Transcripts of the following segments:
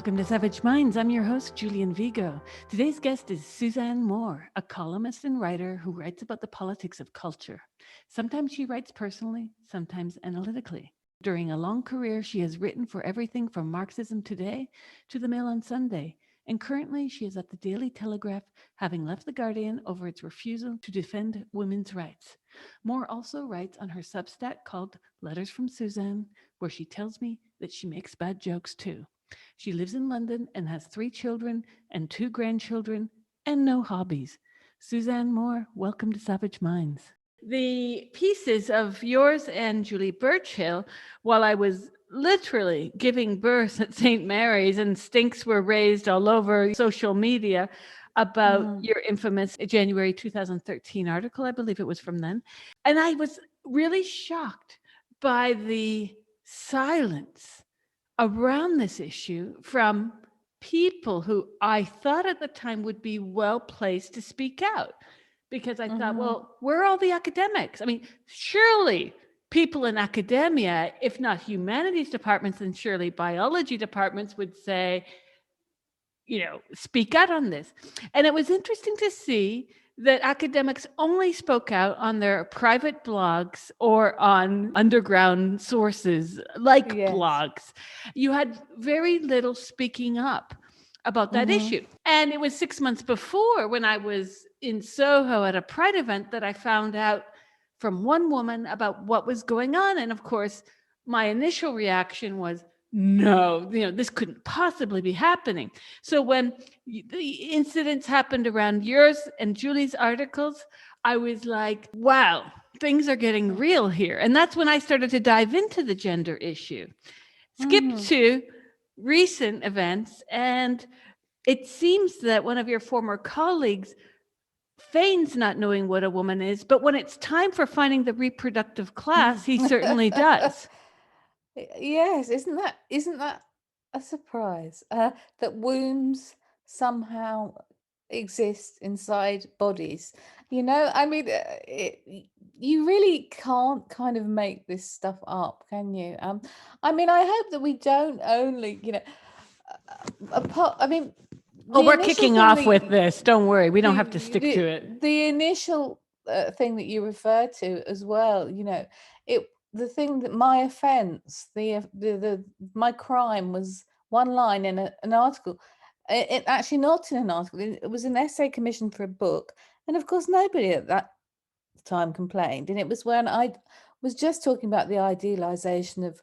Welcome to Savage Minds. I'm your host, Julian Vigo. Today's guest is Suzanne Moore, a columnist and writer who writes about the politics of culture. Sometimes she writes personally, sometimes analytically. During a long career, she has written for everything from Marxism Today to The Mail on Sunday. And currently, she is at the Daily Telegraph, having left The Guardian over its refusal to defend women's rights. Moore also writes on her Substack called Letters from Suzanne, where she tells me that she makes bad jokes too. She lives in London and has 3 children and 2 grandchildren and no hobbies. Suzanne Moore, welcome to Savage Minds. The pieces of yours and Julie Birchill, while I was literally giving birth at St. Mary's and stinks were raised all over social media about your infamous January 2013 article, I believe it was from then. And I was really shocked by the silence around this issue from people who I thought at the time would be well placed to speak out. Because I thought, well, where are all the academics? I mean, surely people in academia, if not humanities departments, then surely biology departments would say, speak out on this. And it was interesting to see that academics only spoke out on their private blogs or on underground sources like blogs. You had very little speaking up about that issue. And it was 6 months before, when I was in Soho at a Pride event, that I found out from one woman about what was going on. And of course, my initial reaction was, no, this couldn't possibly be happening. So when the incidents happened around yours and Julie's articles, I was like, wow, things are getting real here. And that's when I started to dive into the gender issue. Skip to recent events, and it seems that one of your former colleagues feigns not knowing what a woman is, but when it's time for finding the reproductive class, he certainly does. Yes, isn't that a surprise? That wombs somehow exist inside bodies. I mean, you really can't kind of make this stuff up, can you? I mean, I hope that we don't only, apart. I mean, Oh, we're kicking off with this. Don't worry, we don't have to stick to it. The initial thing that you referred to as well, the thing that my offense, my crime was one line in an article. It actually not in an article. It was an essay commissioned for a book, and of course nobody at that time complained. And it was when I was just talking about the idealization of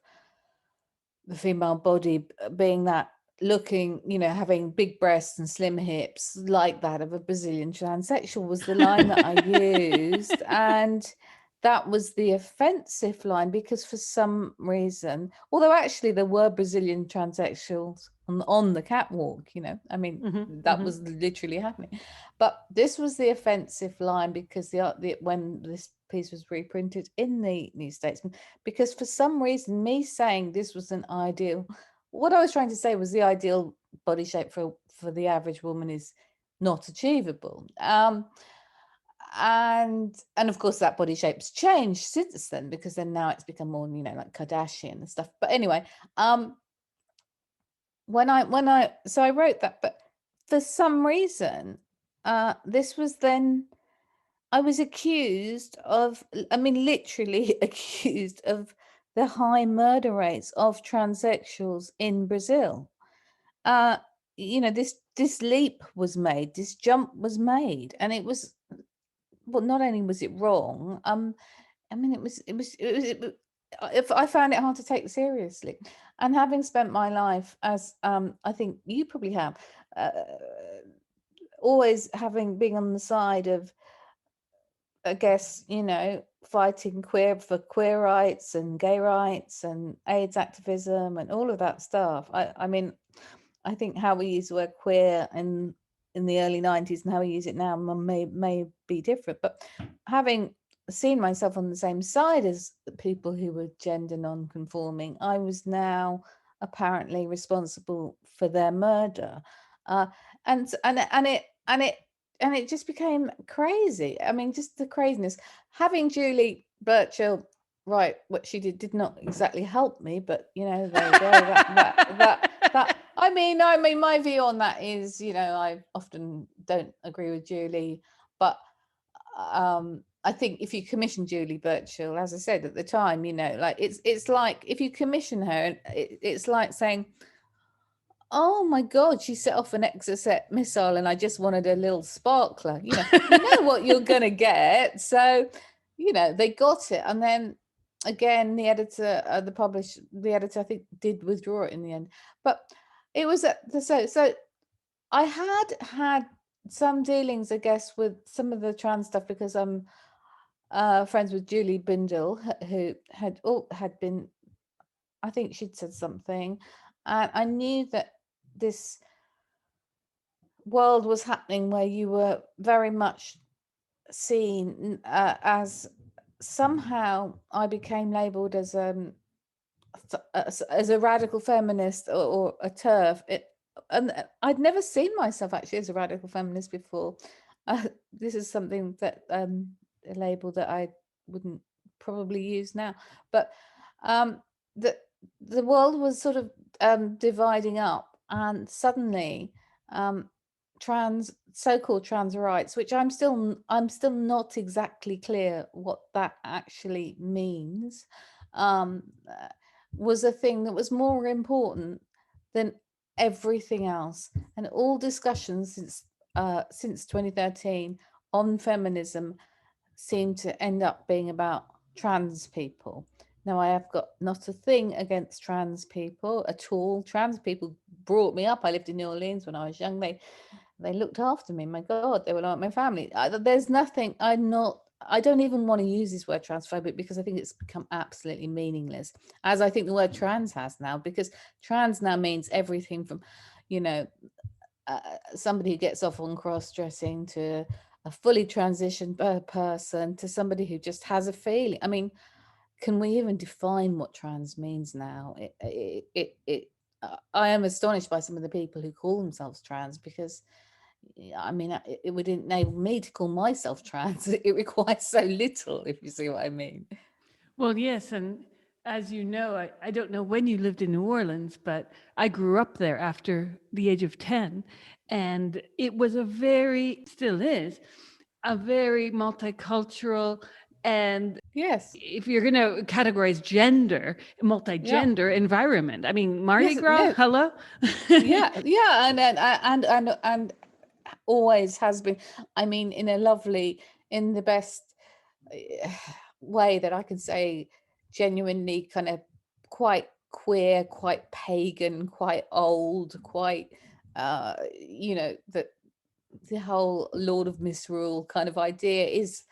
the female body being that looking, having big breasts and slim hips like that of a Brazilian transsexual was the line that I used. And that was the offensive line, because for some reason, although actually there were Brazilian transsexuals on the catwalk, I mean, that was literally happening. But this was the offensive line because when this piece was reprinted in the New Statesman, because for some reason, me saying this was an ideal, what I was trying to say was the ideal body shape for the average woman is not achievable. And of course that body shape's changed since then, because then now it's become more, like Kardashian and stuff. But anyway, when I so I wrote that, but for some reason, this was then, I was accused of, I mean, literally accused of the high murder rates of transsexuals in Brazil. This leap was made, this jump was made, and it was, well, not only was it wrong, I mean, I found it hard to take seriously. And having spent my life, as I think you probably have, always being on the side of, I guess, fighting for queer rights and gay rights and AIDS activism and all of that stuff. I mean, I think how we use the word queer in the early 90s and how we use it now may be different. But having seen myself on the same side as the people who were gender non-conforming, I was now apparently responsible for their murder, and it just became crazy. I mean, just the craziness. Having Julie Birchill write what she did not exactly help me, but there you go. That my view on that is, I often don't agree with Julie, but I think if you commission Julie Burchill, as I said at the time, like it's like if you commission her, it's like saying, oh my God, she set off an Exocet missile and I just wanted a little sparkler. You know what you're going to get. So, they got it. And then again, the editor, the editor, I think, did withdraw it in the end. But it was, so I had some dealings, I guess, with some of the trans stuff because I'm friends with Julie Bindel, who had been, I think she'd said something. And I knew that this world was happening where you were very much seen as, somehow I became labeled as a radical feminist, or a TERF. And I'd never seen myself actually as a radical feminist before. This is something that a label that I wouldn't probably use now, but the world was sort of dividing up, and suddenly so-called trans rights, which I'm still not exactly clear what that actually means, was a thing that was more important than everything else. And all discussions since 2013 on feminism seem to end up being about trans people. Now, I have got not a thing against trans people at all. Trans people brought me up. I lived in New Orleans when I was young. They looked after me. My God, they were like my family. There's nothing. I don't even want to use this word transphobic because I think it's become absolutely meaningless, as I think the word trans has now, because trans now means everything from, somebody who gets off on cross-dressing to a fully transitioned person to somebody who just has a feeling. I mean, can we even define what trans means now? I am astonished by some of the people who call themselves trans, because I mean, it would enable me to call myself trans. It requires so little, if you see what I mean. Well, yes. And as you know, I don't know when you lived in New Orleans, but I grew up there after the age of 10. And it was still is, a very multicultural, and Yes. if you're going to categorize gender, Yeah. multi-gender environment. I mean, Mardi Yes. Gras, Yeah. hello? Yeah. Yeah. And always has been. I mean, in the best way that I can say, genuinely kind of quite queer, quite pagan, quite old, quite that the whole Lord of Misrule kind of idea is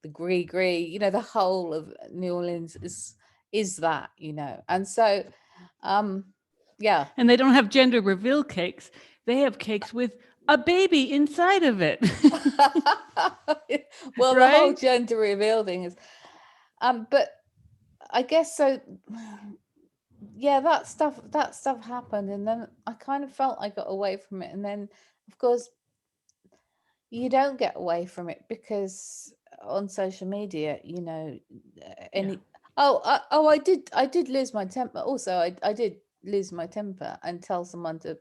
the gris, the whole of New Orleans is that, and so yeah. And they don't have gender reveal cakes. They have cakes with a baby inside of it. Well, the whole Right? gender reveal thing is but I guess so. Yeah, that stuff happened, and then I kind of felt I got away from it, and then of course you don't get away from it because on social media, any Yeah. I did lose my temper. Also, I did lose my temper and tell someone to,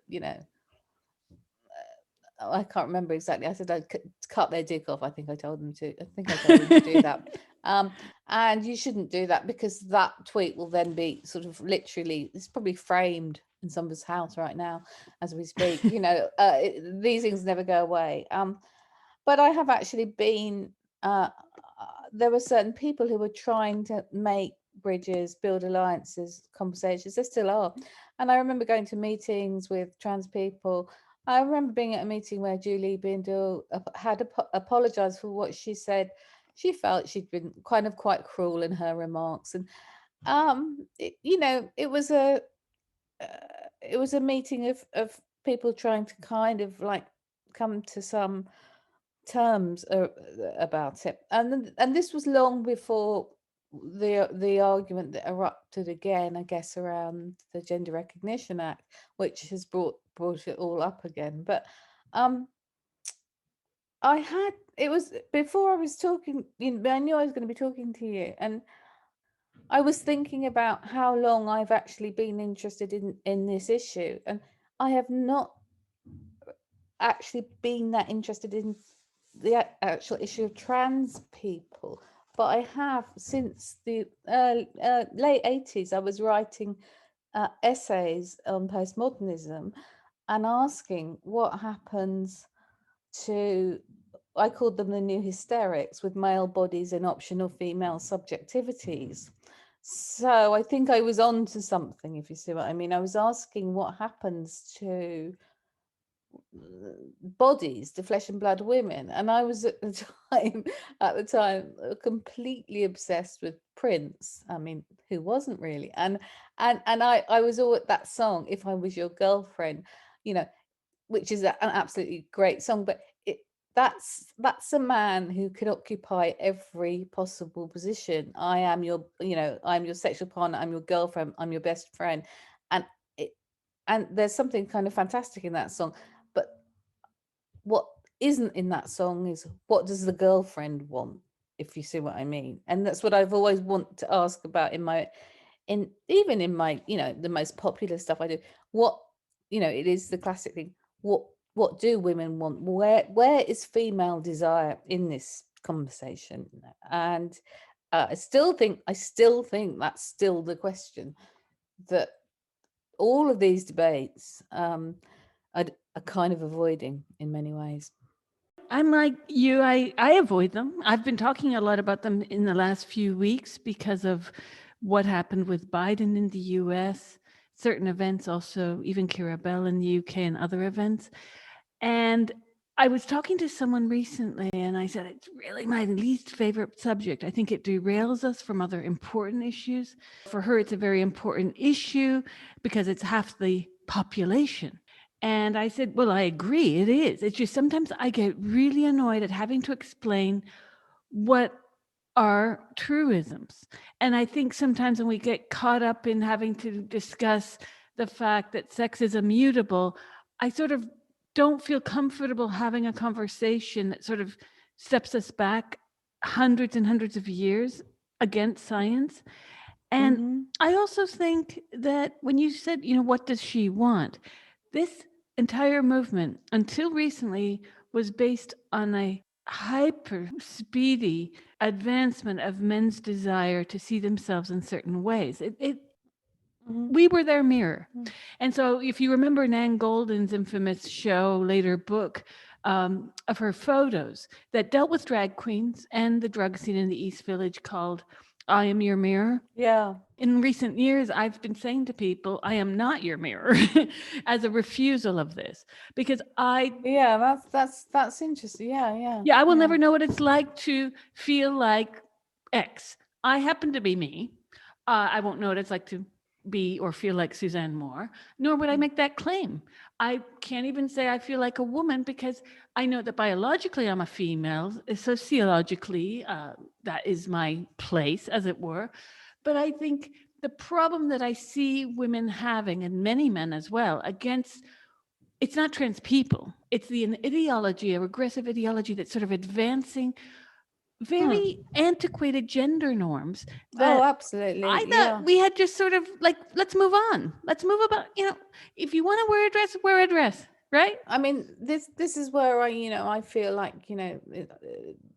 I can't remember exactly. I said I'd cut their dick off. I think I told them to. I think I told them to do that. And you shouldn't do that, because that tweet will then be sort of literally, it's probably framed in somebody's house right now as we speak. These things never go away. But I have actually been. There were certain people who were trying to make bridges, build alliances, conversations. There still are. And I remember going to meetings with trans people. I remember being at a meeting where Julie Bindel had apologized for what she said. She felt she'd been kind of quite cruel in her remarks, and it was a meeting of people trying to kind of like come to some terms about it, and this was long before the argument that erupted again, I guess, around the Gender Recognition Act, which has brought it all up again. But um it was before I was talking, I knew I was going to be talking to you, and I was thinking about how long I've actually been interested in this issue, and I have not actually been that interested in the actual issue of trans people, but I have since the late 80s. I was writing essays on postmodernism and asking what happens to, I called them the new hysterics, with male bodies and optional female subjectivities. So I think I was on to something, if you see what I mean. I was asking what happens to bodies, to flesh and blood women, and I was at the time completely obsessed with Prince. I mean, who wasn't really? And I was all at that song, "If I Was Your Girlfriend," you know, which is an absolutely great song, but that's a man who can occupy every possible position. I am your, I'm your sexual partner, I'm your girlfriend, I'm your best friend. And it, and there's something kind of fantastic in that song. But what isn't in that song is, what does the girlfriend want, if you see what I mean? And that's what I've always want to ask about in even in my, the most popular stuff I do. What, it is the classic thing. What do women want? Where is female desire in this conversation? And I still think that's still the question that all of these debates are kind of avoiding in many ways. I'm like you, I avoid them. I've been talking a lot about them in the last few weeks because of what happened with Biden in the US, certain events also, even Kira Bell in the UK and other events. And I was talking to someone recently and I said, it's really my least favorite subject. I think it derails us from other important issues. For her, it's a very important issue because it's half the population. And I said, well, I agree, it is. It's just sometimes I get really annoyed at having to explain what are truisms. And I think sometimes when we get caught up in having to discuss the fact that sex is immutable, I sort of don't feel comfortable having a conversation that sort of steps us back hundreds and hundreds of years against science. And Mm-hmm. I also think that when you said, what does she want? This entire movement, until recently, was based on a hyper speedy advancement of men's desire to see themselves in certain ways. Mm-hmm. We were their mirror. And so if you remember Nan Goldin's infamous show, later book, of her photos that dealt with drag queens and the drug scene in the East Village, called I Am Your Mirror. Yeah. In recent years, I've been saying to people, I am not your mirror, as a refusal of this, because Yeah, that's interesting. Yeah. I will never know what it's like to feel like X. I happen to be me. I won't know what it's like to be or feel like Suzanne Moore, nor would I make that claim. I can't even say I feel like a woman because I know that biologically I'm a female, sociologically, that is my place, as it were. But I think the problem that I see women having, and many men as well, against, it's not trans people. It's an ideology, a regressive ideology that's sort of advancing very antiquated gender norms Oh, that I absolutely. thought Yeah. we had just sort of like, let's move on. Let's move about, if you want to wear a dress, wear a dress, right? I mean, this is where I feel like,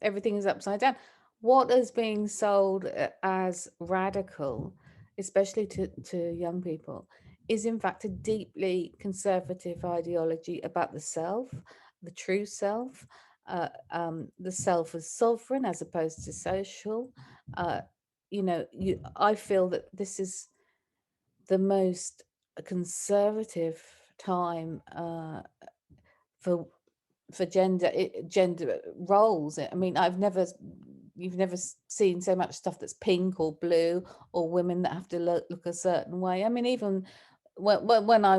everything is upside down. What is being sold as radical, especially to young people, is in fact a deeply conservative ideology about the self, the true self, the self as sovereign as opposed to social. Uh, I feel that this is the most conservative time for gender roles. I mean, you've never seen so much stuff that's pink or blue, or women that have to look a certain way. I mean, even when I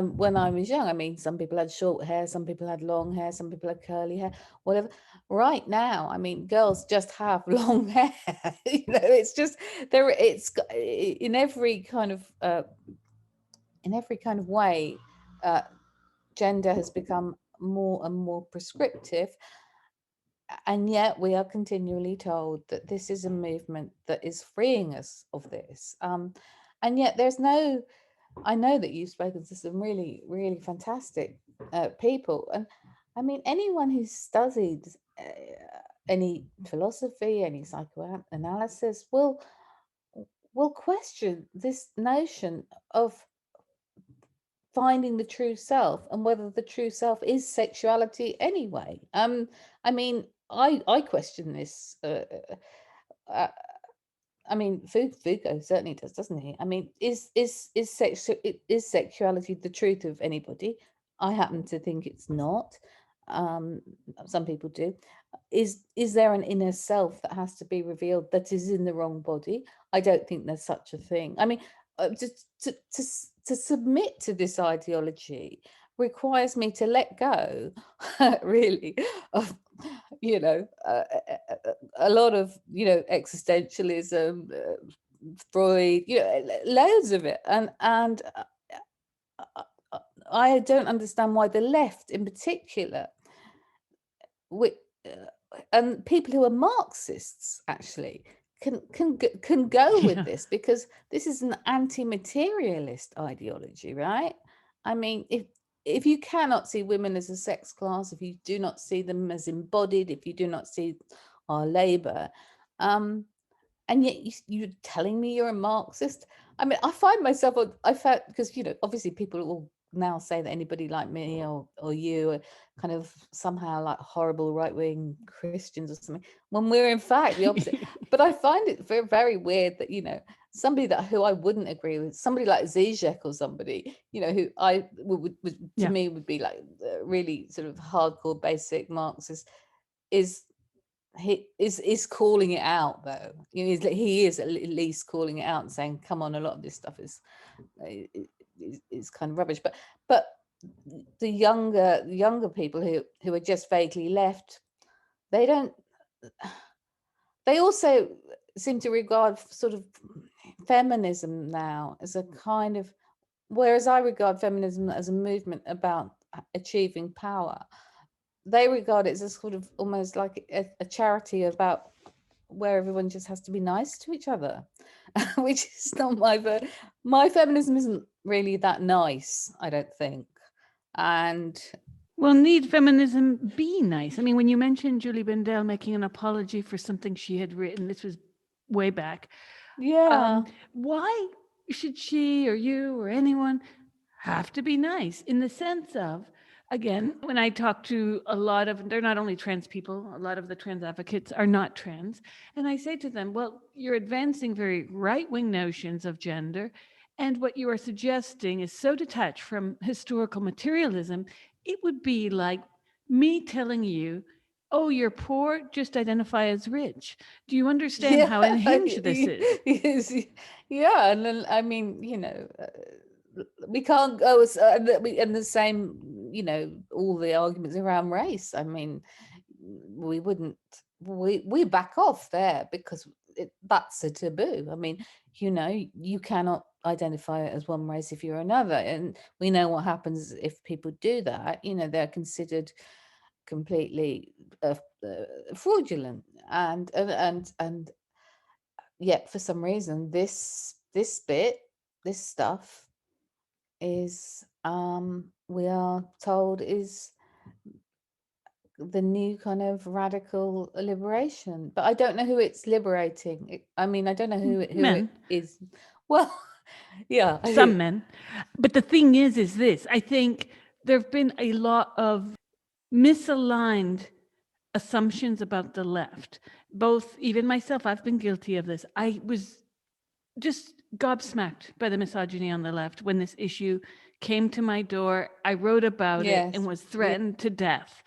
was young, I mean, some people had short hair, some people had long hair, some people had curly hair, whatever. Right now, I mean, girls just have long hair. It's just there. It's in every kind of way. Uh, Gender has become more and more prescriptive, and yet we are continually told that this is a movement that is freeing us of this. And yet there's no I know that you've spoken to some really, really fantastic people, and I mean, anyone who's studied any philosophy, any psychoanalysis will question this notion of finding the true self and whether the true self is sexuality anyway. I mean, I question this. Uh, I mean, Foucault certainly does, doesn't he? I mean, is sexuality the truth of anybody? I happen to think it's not. Um, some people do. Is there an inner self that has to be revealed that is in the wrong body? I don't think there's such a thing. I mean, to submit to this ideology requires me to let go, really, of a lot of existentialism, Freud, loads of it, and I don't understand why the left, in particular, and people who are Marxists actually can go with Yeah. this, because this is an anti-materialist ideology, right? I mean, if you cannot see women as a sex class, if you do not see them as embodied, if you do not see our labor, and yet you're telling me you're a Marxist. I mean, I find myself, I felt, because obviously people will now say that anybody like me or you are kind of somehow like horrible right-wing Christians or something, when we're in fact the opposite. But I find it very, very weird that somebody who I wouldn't agree with, somebody like Zizek or somebody, who I would to Yeah. me would be like really sort of hardcore basic Marxist, is he is calling it out, though. He is at least calling it out and saying, come on, a lot of this stuff is kind of rubbish. But the younger people who are just vaguely left, they don't they also seem to regard sort of feminism now as a kind of, whereas I regard feminism as a movement about achieving power, they regard it as a sort of almost like a charity about where everyone just has to be nice to each other, which is not my feminism isn't really that nice, I don't think. And Well, need feminism be nice? I mean, when you mentioned Julie Bindel making an apology for something she had written, this was way back. yeah, Why should she or you or anyone have to be nice, in the sense of, again, when I talk to a lot of, they're not only trans people, a lot of the trans advocates are not trans. And I say to them, well, you're advancing very right-wing notions of gender. And what you are suggesting is so detached from historical materialism, it would be like me telling you, oh, you're poor, just identify as rich. Do you understand how yeah, unhinged this is? yes, yeah. And then, I mean, we can't go and the same, all the arguments around race. I mean, we wouldn't, we back off there because that's a taboo. I mean, you cannot identify as one race if you're another, and we know what happens if people do that. They're considered completely fraudulent, and yet for some reason this stuff is, we are told, is the new kind of radical liberation. But I don't know who it's liberating. I mean, I don't know who it Men. is. Well, yeah, Some men. But the thing is this, I think there have been a lot of misaligned assumptions about the left. Both, even myself, I've been guilty of this. I was just gobsmacked by the misogyny on the left when this issue came to my door. I wrote about it and yes, was threatened to death.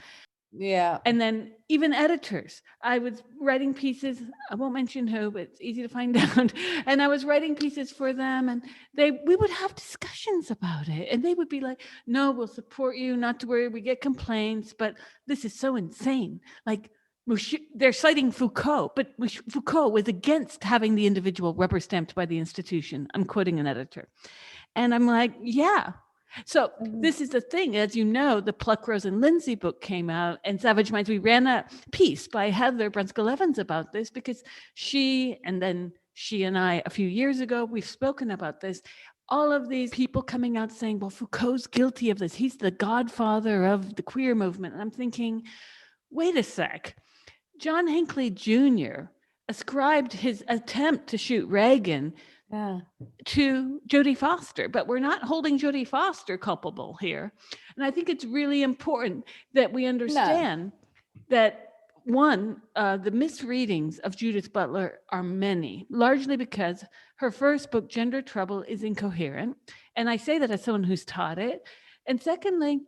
yeah, And then even editors, I was writing pieces, I won't mention who, but it's easy to find out. And I was writing pieces for them, and we would have discussions about it. And they would be like, no, we'll support you, not to worry, we get complaints, but this is so insane. Like, they're citing Foucault, but Foucault was against having the individual rubber stamped by the institution. I'm quoting an editor. And I'm like, yeah. So this is the thing, as you know, the Pluckrose and Lindsay book came out, and Savage Minds, we ran a piece by Heather Brunskill-Evans about this, because she and I, a few years ago, we've spoken about this. all of these people coming out saying, well, Foucault's guilty of this. He's the godfather of the queer movement. And I'm thinking, wait a sec. John Hinckley Jr. ascribed his attempt to shoot Reagan to Jodie Foster, but we're not holding Jodie Foster culpable here. And I think it's really important that we understand that one, the misreadings of Judith Butler are many, largely because her first book, Gender Trouble, is incoherent. And I say that as someone who's taught it. And secondly,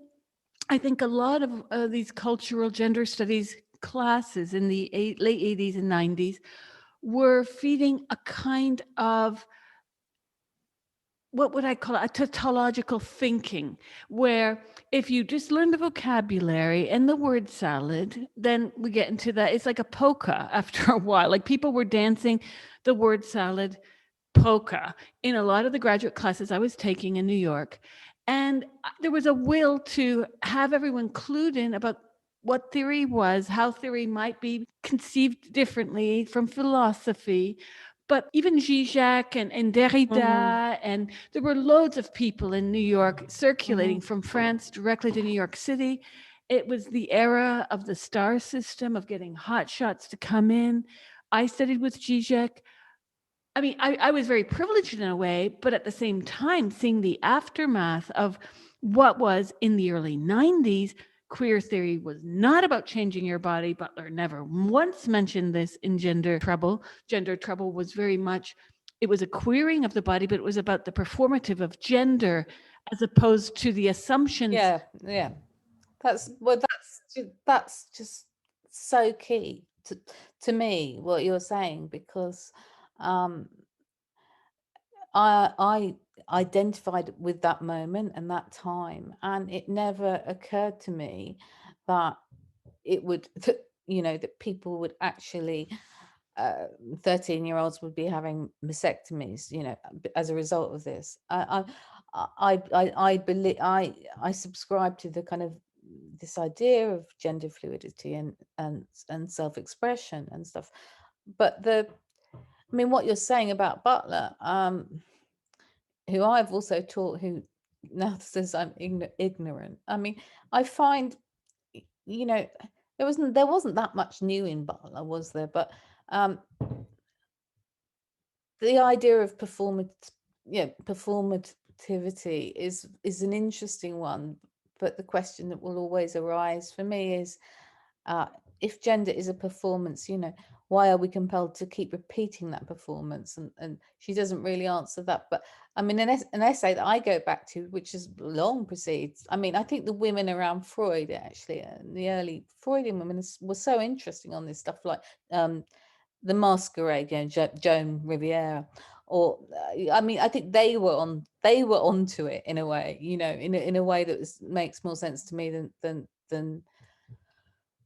I think a lot of these cultural gender studies classes in the late 80s and 90s were feeding a kind of, what would I call it, a tautological thinking, where if you just learn the vocabulary and the word salad, then we get into that. It's like a polka after a while. Like people were dancing the word salad polka in a lot of the graduate classes I was taking in New York. And there was a will to have everyone clued in about what theory was, how theory might be conceived differently from philosophy. But even Zizek and Derrida, and there were loads of people in New York circulating from France directly to New York City. It was the era of the star system, of getting hotshots to come in. I studied with Zizek. I mean, I was very privileged in a way, but at the same time, seeing the aftermath of what was in the early 90s, queer theory was not about changing your body. Butler never once mentioned this in Gender Trouble. Gender Trouble was very much, it was a queering of the body, but it was about the performative of gender as opposed to the assumptions. Yeah. That's just so key to me, what you're saying, because I identified with that moment and that time, and it never occurred to me that it would, that people would actually, 13-year-olds would be having mastectomies, as a result of this. I believe I subscribe to the kind of this idea of gender fluidity and self-expression and stuff. But what you're saying about Butler, who I've also taught, who now says I'm ignorant. I find, there wasn't that much new in Butler, was there? But the idea of performativity is an interesting one. But the question that will always arise for me is, if gender is a performance, why are we compelled to keep repeating that performance? And she doesn't really answer that. But an essay that I go back to, which is long precedes, I think the women around Freud, actually, the early Freudian women, were so interesting on this stuff, like the Masquerade, Joan Riviere, or I think they were onto it in a way, in a way that makes more sense to me than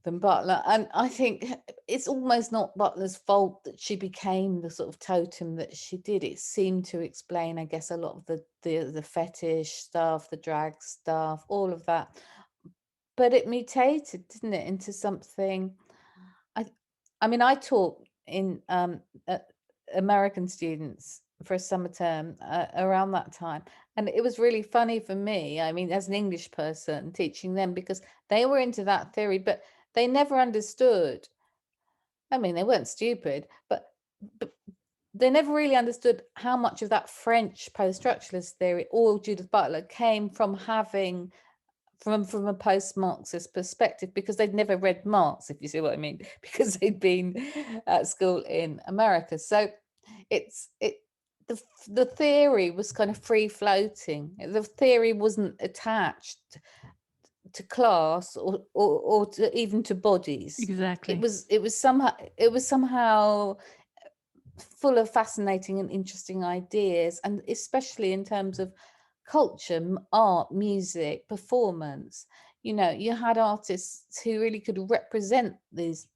Butler. And I think it's almost not Butler's fault that she became the sort of totem that she did. It seemed to explain, I guess, a lot of the fetish stuff, the drag stuff, all of that. But it mutated, didn't it, into something. I taught in American students for a summer term around that time, and it was really funny for me, as an English person, teaching them, because they were into that theory, but they never understood. They weren't stupid, but they never really understood how much of that French post-structuralist theory, or Judith Butler, came from having from a post-Marxist perspective, because they'd never read Marx, if you see what I mean, because they'd been at school in America. So the theory was kind of free floating. The theory wasn't attached to class or to, even to bodies. Exactly. It was somehow full of fascinating and interesting ideas, and especially in terms of culture, art, music, performance. You had artists who really could represent this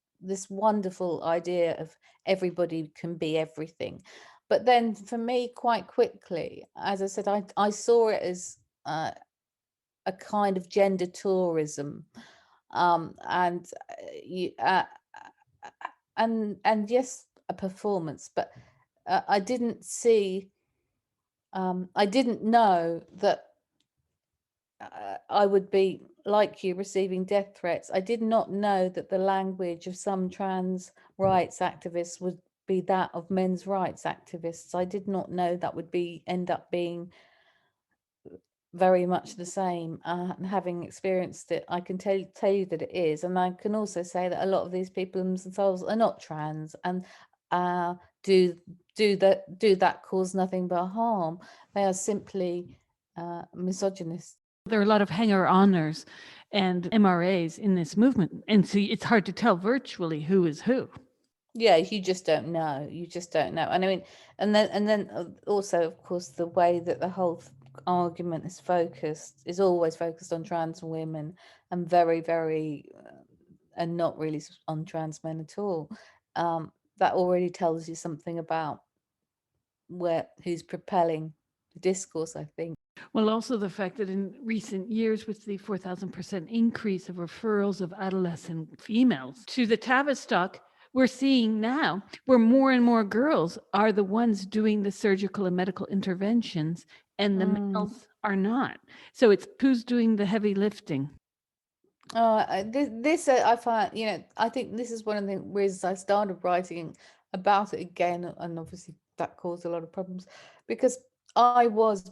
wonderful idea of everybody can be everything. But then for me, quite quickly, as I said, I saw it as a kind of gender tourism, and and yes, a performance, but I didn't see I didn't know that I would be, like you, receiving death threats. I did not know that the language of some trans rights activists would be that of men's rights activists. I did not know that would end up being very much the same. And having experienced it, I can tell you that it is. And I can also say that a lot of these people themselves are not trans, and do that cause nothing but harm. They are simply misogynist. There are a lot of hanger-oners and MRAs in this movement, and so it's hard to tell virtually who is who. Yeah, you just don't know. You just don't know. And I mean, and then also, of course, the way that the whole argument is always focused on trans women, and very, very, and not really on trans men at all. That already tells you something about who's propelling the discourse, I think. Well, also the fact that in recent years, with the 4,000% increase of referrals of adolescent females to the Tavistock, we're seeing now where more and more girls are the ones doing the surgical and medical interventions, and the males are not. So it's who's doing the heavy lifting. This I find, I think this is one of the reasons I started writing about it again, and obviously that caused a lot of problems because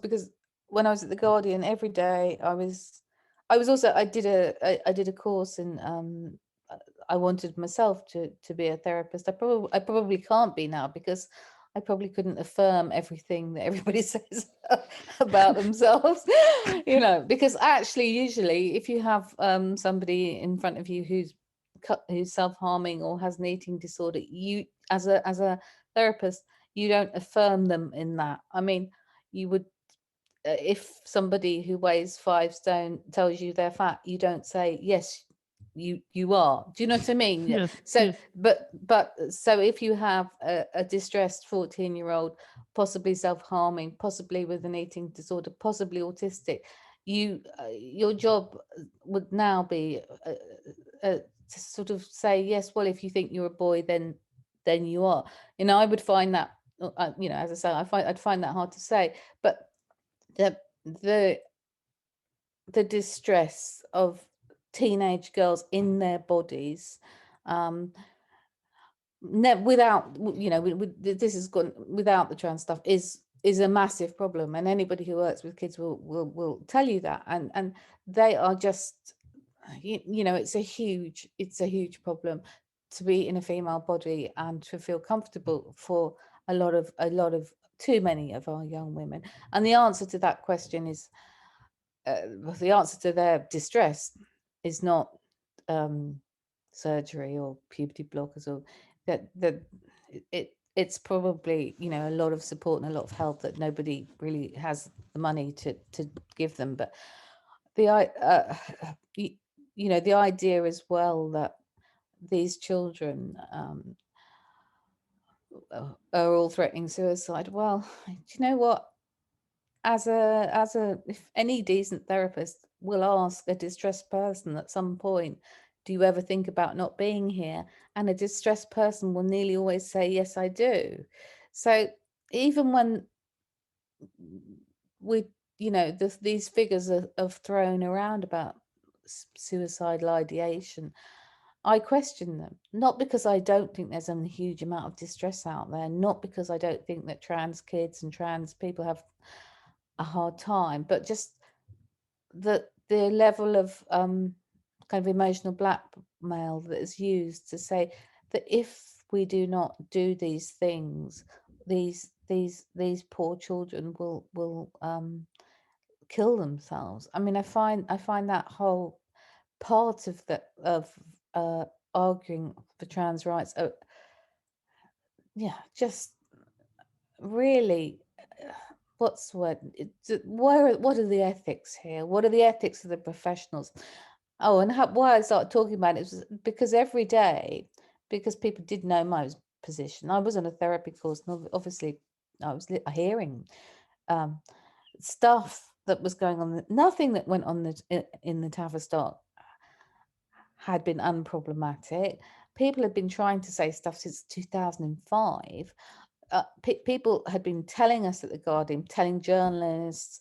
because when I was at the Guardian every day, I was also I did a course in I wanted myself to be a therapist. I probably can't be now because I probably couldn't affirm everything that everybody says about themselves, because actually, usually, if you have somebody in front of you who's self-harming or has an eating disorder, you, as a therapist, you don't affirm them in that. I mean, you would, if somebody who weighs 5 stone tells you they're fat, you don't say, yes, you are. Do you know what I mean? Yes, So, yes. but so if you have a distressed 14-year-old, possibly self-harming, possibly with an eating disorder, possibly autistic, your job would now be to sort of say, yes, well, if you think you're a boy, then you are. I would find that, as I say, I'd find that hard to say, but the the the distress of teenage girls in their bodies, without, this has gone without the trans stuff, is a massive problem, and anybody who works with kids will tell you that, and they are just, it's a huge problem to be in a female body and to feel comfortable for a lot of too many of our young women. And the answer to that question is, the answer to their distress is not surgery or puberty blockers, or it's probably, a lot of support and a lot of help that nobody really has the money to give them. But the idea as well that these children are all threatening suicide. Well, do you know what? If any decent therapist will ask a distressed person at some point, do you ever think about not being here? And a distressed person will nearly always say, yes, I do. So even when these figures are thrown around about suicidal ideation, I question them, not because I don't think there's a huge amount of distress out there, not because I don't think that trans kids and trans people have a hard time, but just the level of kind of emotional blackmail that is used to say that if we do not do these things, these poor children will kill themselves. I mean, I find that whole part of arguing for trans rights, just really, what's the word? What are the ethics here? What are the ethics of the professionals? Oh, and why I started talking about it was because every day, because people did know my position, I was on a therapy course, and obviously I was hearing stuff that was going on. Nothing that went on in the Tavistock had been unproblematic. People had been trying to say stuff since 2005. people had been telling us at the Guardian, telling journalists,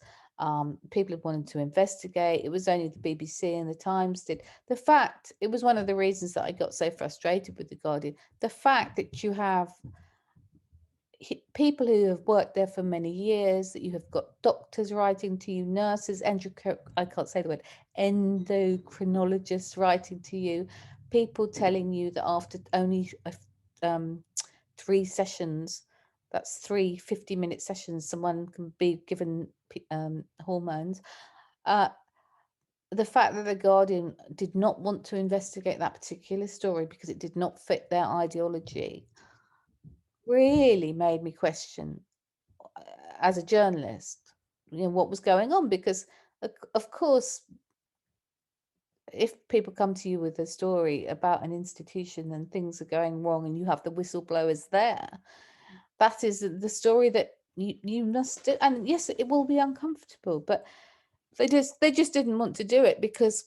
people had wanted to investigate. It was only the BBC and the Times did. The fact, it was one of the reasons that I got so frustrated with the Guardian, the fact that you have people who have worked there for many years, that you have got doctors writing to you, nurses, I can't say the word, endocrinologists writing to you, people telling you that after only 3 sessions, that's 3 50-minute sessions, someone can be given hormones. The fact that the Guardian did not want to investigate that particular story because it did not fit their ideology really made me question, as a journalist, what was going on. Because of course, if people come to you with a story about an institution and things are going wrong and you have the whistleblowers there, that is the story that you must do. And yes, it will be uncomfortable, but they just didn't want to do it because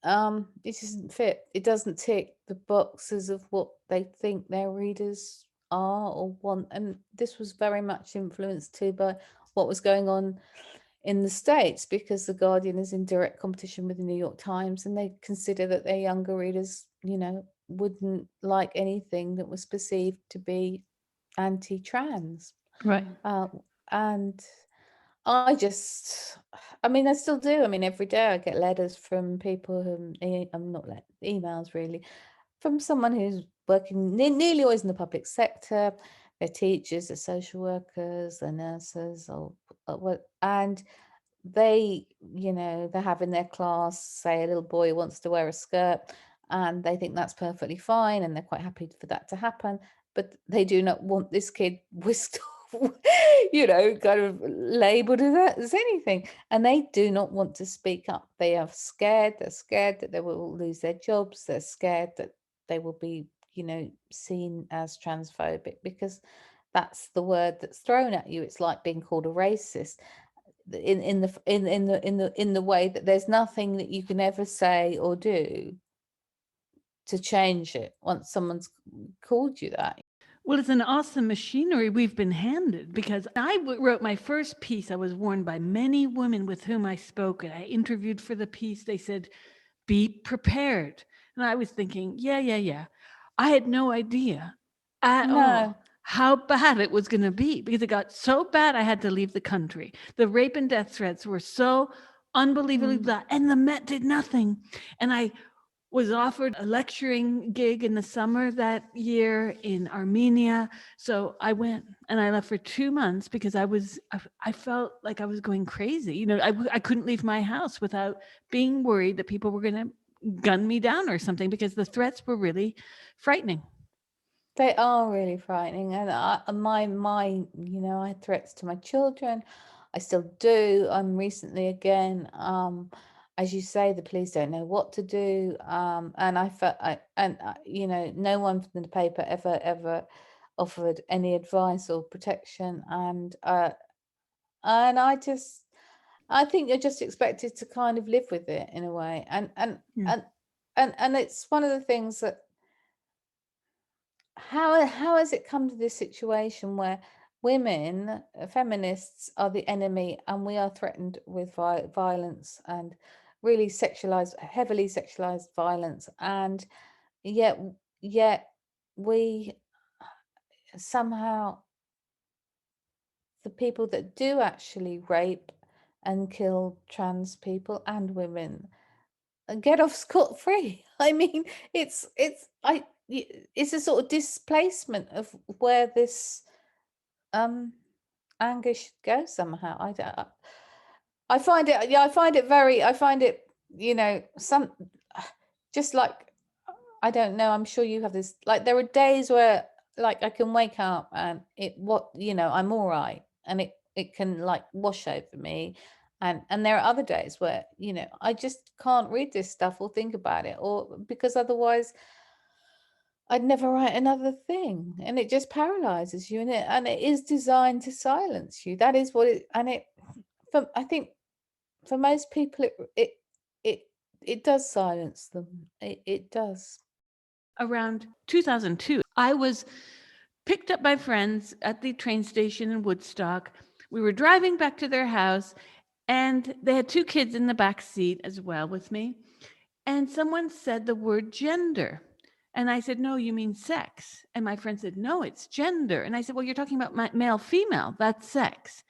it doesn't fit. It doesn't tick the boxes of what they think their readers are or want. And this was very much influenced too by what was going on in the States, because the Guardian is in direct competition with the New York Times, and they consider that their younger readers, wouldn't like anything that was perceived to be anti-trans. Right. And I still do. I mean, every day I get letters from people who, I'm not emails really, from someone who's working nearly always in the public sector. They're teachers, they're social workers, they're nurses, and they, they're having their class, say a little boy wants to wear a skirt, and they think that's perfectly fine, and they're quite happy for that to happen, but they do not want this kid whisked kind of labeled as anything, and they do not want to speak up. They're scared that they will lose their jobs. They're scared that they will be, seen as transphobic, because that's the word that's thrown at you. It's like being called a racist in the way that there's nothing that you can ever say or do to change it once someone's called you that. Well, it's an awesome machinery we've been handed, because I wrote my first piece. I was warned by many women with whom I spoke, and I interviewed for the piece. They said, be prepared. And I was thinking, yeah. I had no idea at all how bad it was going to be, because it got so bad I had to leave the country. The rape and death threats were so unbelievably bad, and the Met did nothing. And I was offered a lecturing gig in the summer that year in Armenia. So I went, and I left for 2 months because I felt like I was going crazy. I couldn't leave my house without being worried that people were going to gun me down or something, because the threats were really frightening. They are really frightening, and I had threats to my children. I still do. Recently again, as you say, the police don't know what to do, and I felt, no one from the paper ever offered any advice or protection, and I think you're just expected to kind of live with it in a way, and it's one of the things that. How has it come to this situation where women, feminists, are the enemy, and we are threatened with violence, and really heavily sexualized violence, and yet we somehow, the people that do actually rape and kill trans people and women get off scot-free. I mean, it's a sort of displacement of where this anger should go somehow. I find it, some, just like, I don't know, I'm sure you have this, like, there are days where, like, I can wake up and I'm all right, and it can, like, wash over me. And there are other days where, I just can't read this stuff or think about it, or because otherwise I'd never write another thing, and it just paralyzes you, and it is designed to silence you. That is what it, and it, I think for most people, it does silence them. It does. Around 2002, I was picked up my friends at the train station in Woodstock. We were driving back to their house, and they had two kids in the back seat as well with me. And someone said the word gender. And I said, no, you mean sex. And my friend said, no, it's gender. And I said, well, you're talking about male, female, that's sex.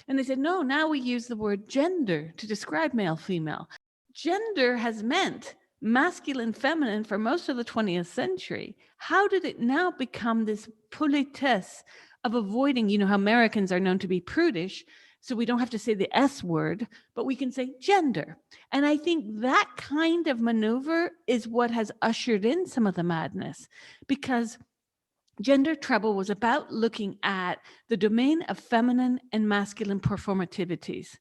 And they said, no, now we use the word gender to describe male, female. Gender has meant masculine, feminine for most of the 20th century. How did it now become this politesse of avoiding, you know, how Americans are known to be prudish, so we don't have to say the S word, but we can say gender. And I think that kind of maneuver is what has ushered in some of the madness, because gender trouble was about looking at the domain of feminine and masculine performativities.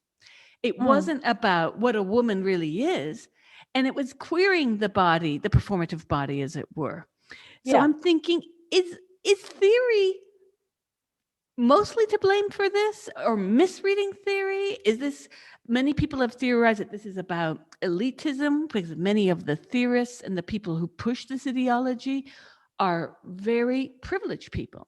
It wasn't about what a woman really is, and it was queering the body, the performative body, as it were. So Yeah. I'm thinking, is theory mostly to blame for this, or misreading theory? Is this, many people have theorized that this is about elitism, because many of the theorists and the people who push this ideology are very privileged people.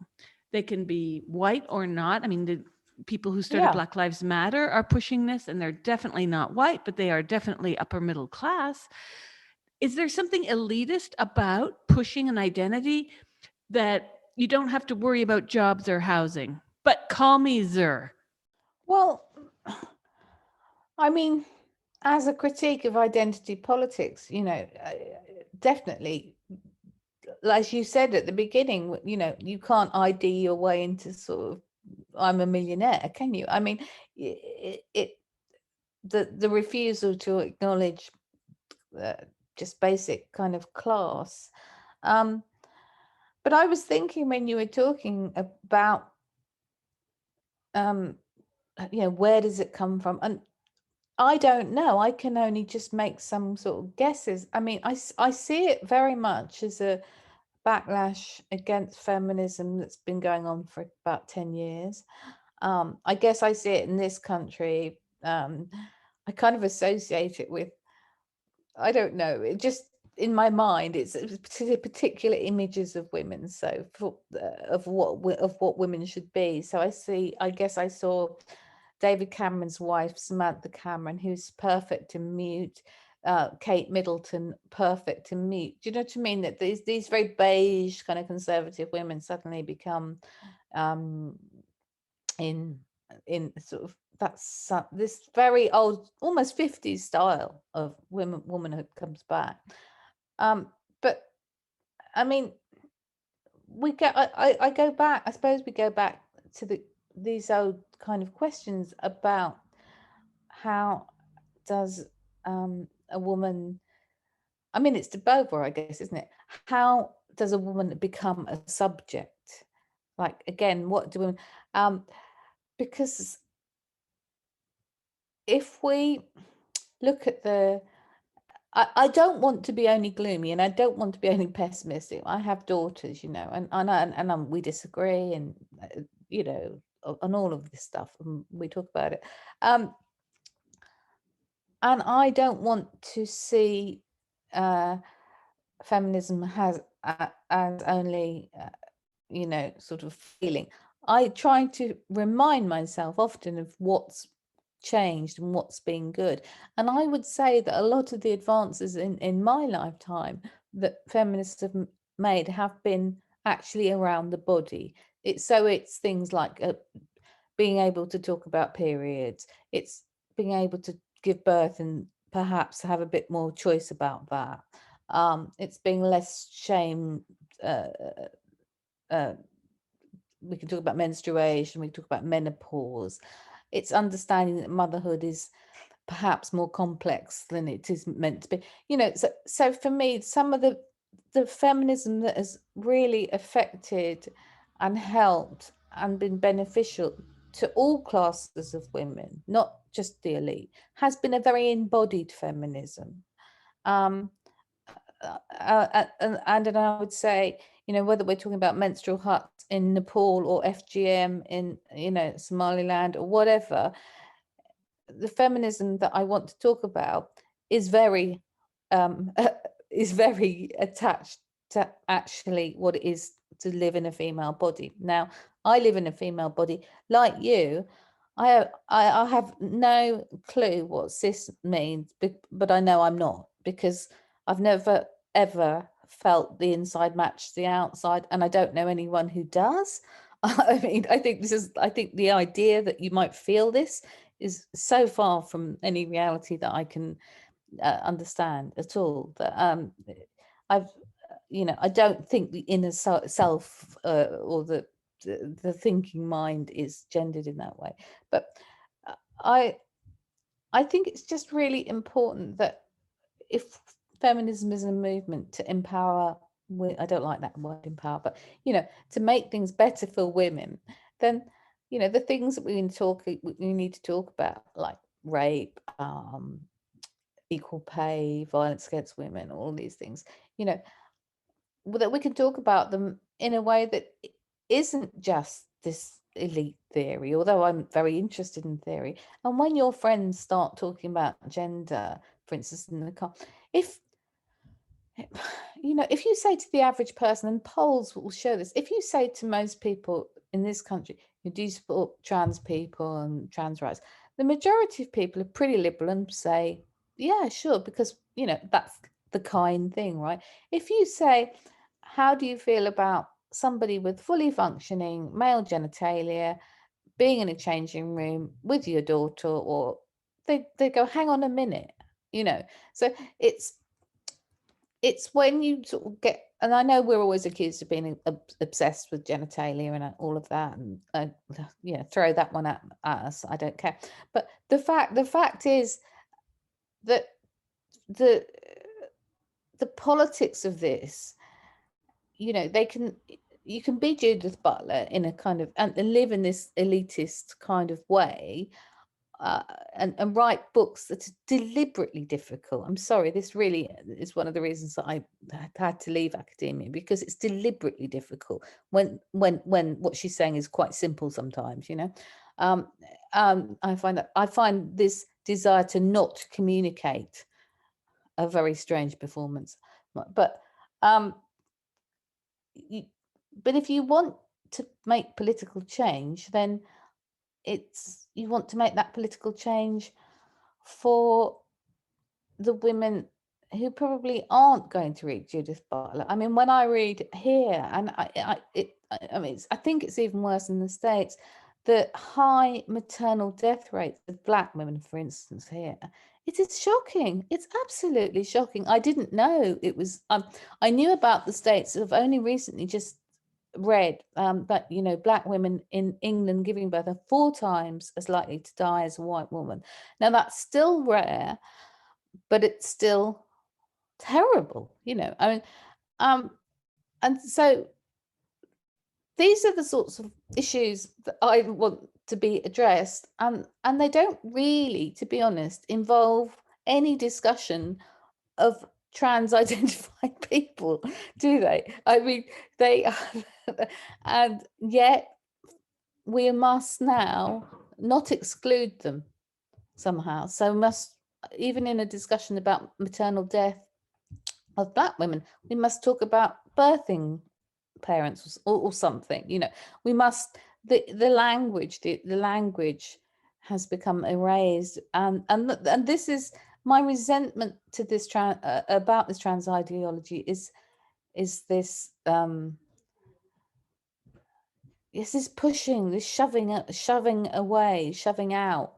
They can be white or not. I mean, the people who started Yeah. Black Lives Matter are pushing this, and they're definitely not white, but they are definitely upper middle class. Is there something elitist about pushing an identity that you don't have to worry about jobs or housing, but call me Zer? Well, I mean, as a critique of identity politics, definitely, as you said at the beginning, you can't ID your way into sort of, I'm a millionaire, can you? I mean, the refusal to acknowledge just basic kind of class. But I was thinking when you were talking about, where does it come from? And I don't know. I can only just make some sort of guesses. I mean, I see it very much as a backlash against feminism that's been going on for about 10 years. I guess I see it in this country. I kind of associate it with, I don't know, it just in my mind, it's particular images of women. So of what women should be. So I guess I saw David Cameron's wife, Samantha Cameron, who's perfect in mute. Kate Middleton, perfect in mute. Do you know what I mean? That these very beige kind of conservative women suddenly become in sort of this very old, almost 50s style of womanhood comes back. But I mean, I go back. I suppose we go back to these old kind of questions about how does a woman, I mean, it's de Beauvoir, I guess, isn't it? How does a woman become a subject? Like, again, what do women, because if we look at I don't want to be only gloomy, and I don't want to be only pessimistic. I have daughters, and we disagree, and on all of this stuff, and we talk about it. And I don't want to see feminism as only sort of feeling. I try to remind myself often of what's changed and what's been good. And I would say that a lot of the advances in my lifetime that feminists have made have been actually around the body. It's things like being able to talk about periods. It's being able to give birth and perhaps have a bit more choice about that. It's being less shame. We can talk about menstruation, we can talk about menopause. It's understanding that motherhood is perhaps more complex than it is meant to be. So for me, some of the feminism that has really affected and helped and been beneficial to all classes of women, not just the elite, has been a very embodied feminism. And I would say, whether we're talking about menstrual huts in Nepal or FGM in, Somaliland or whatever, the feminism that I want to talk about is very attached to actually what it is to live in a female body. Now, I live in a female body like you. I have no clue what cis means, but I know I'm not, because I've never ever felt the inside match the outside, and I don't know anyone who does. I mean, I think the idea that you might feel this is so far from any reality that I can understand at all. That I've, I don't think the inner self or the thinking mind is gendered in that way. But I think it's just really important that if feminism is a movement to empower, I don't like that word empower, but to make things better for women, then the things that we need to talk about, like rape, equal pay, violence against women, all these things, that we can talk about them in a way that isn't just this elite theory, although I'm very interested in theory. And when your friends start talking about gender, for instance, in the car, if you say to the average person, and polls will show this, if you say to most people in this country, you do support trans people and trans rights, the majority of people are pretty liberal and say, yeah, sure, because that's the kind thing, right? If you say, how do you feel about somebody with fully functioning male genitalia being in a changing room with your daughter, or they go, hang on a minute, so it's when you sort of get, and I know we're always accused of being obsessed with genitalia and all of that, and throw that one at us, I don't care. But the fact is that the politics of this, you can be Judith Butler in a kind of, and live in this elitist kind of way, and write books that are deliberately difficult. I'm sorry, this really is one of the reasons that I had to leave academia, because it's deliberately difficult when what she's saying is quite simple sometimes. I find this desire to not communicate a very strange performance, but if you want to make political change, then you want to make that political change for the women who probably aren't going to read Judith Butler. I mean, when I read here, and I think it's even worse in the States, the high maternal death rates of Black women, for instance, here, it is shocking. It's absolutely shocking. I didn't know it was. I knew about the States. I've only recently just read that Black women in England giving birth are 4 times as likely to die as a white woman. Now that's still rare, but it's still terrible. I mean, and so these are the sorts of issues that I want to be addressed, and they don't really, to be honest, involve any discussion of trans identified people, do they? I mean, they are, and yet we must now not exclude them somehow. So must, even in a discussion about maternal death of Black women, we must talk about birthing parents or something. We must, the language has become erased, and this is my resentment to this about this trans ideology is this this pushing, this shoving away, shoving out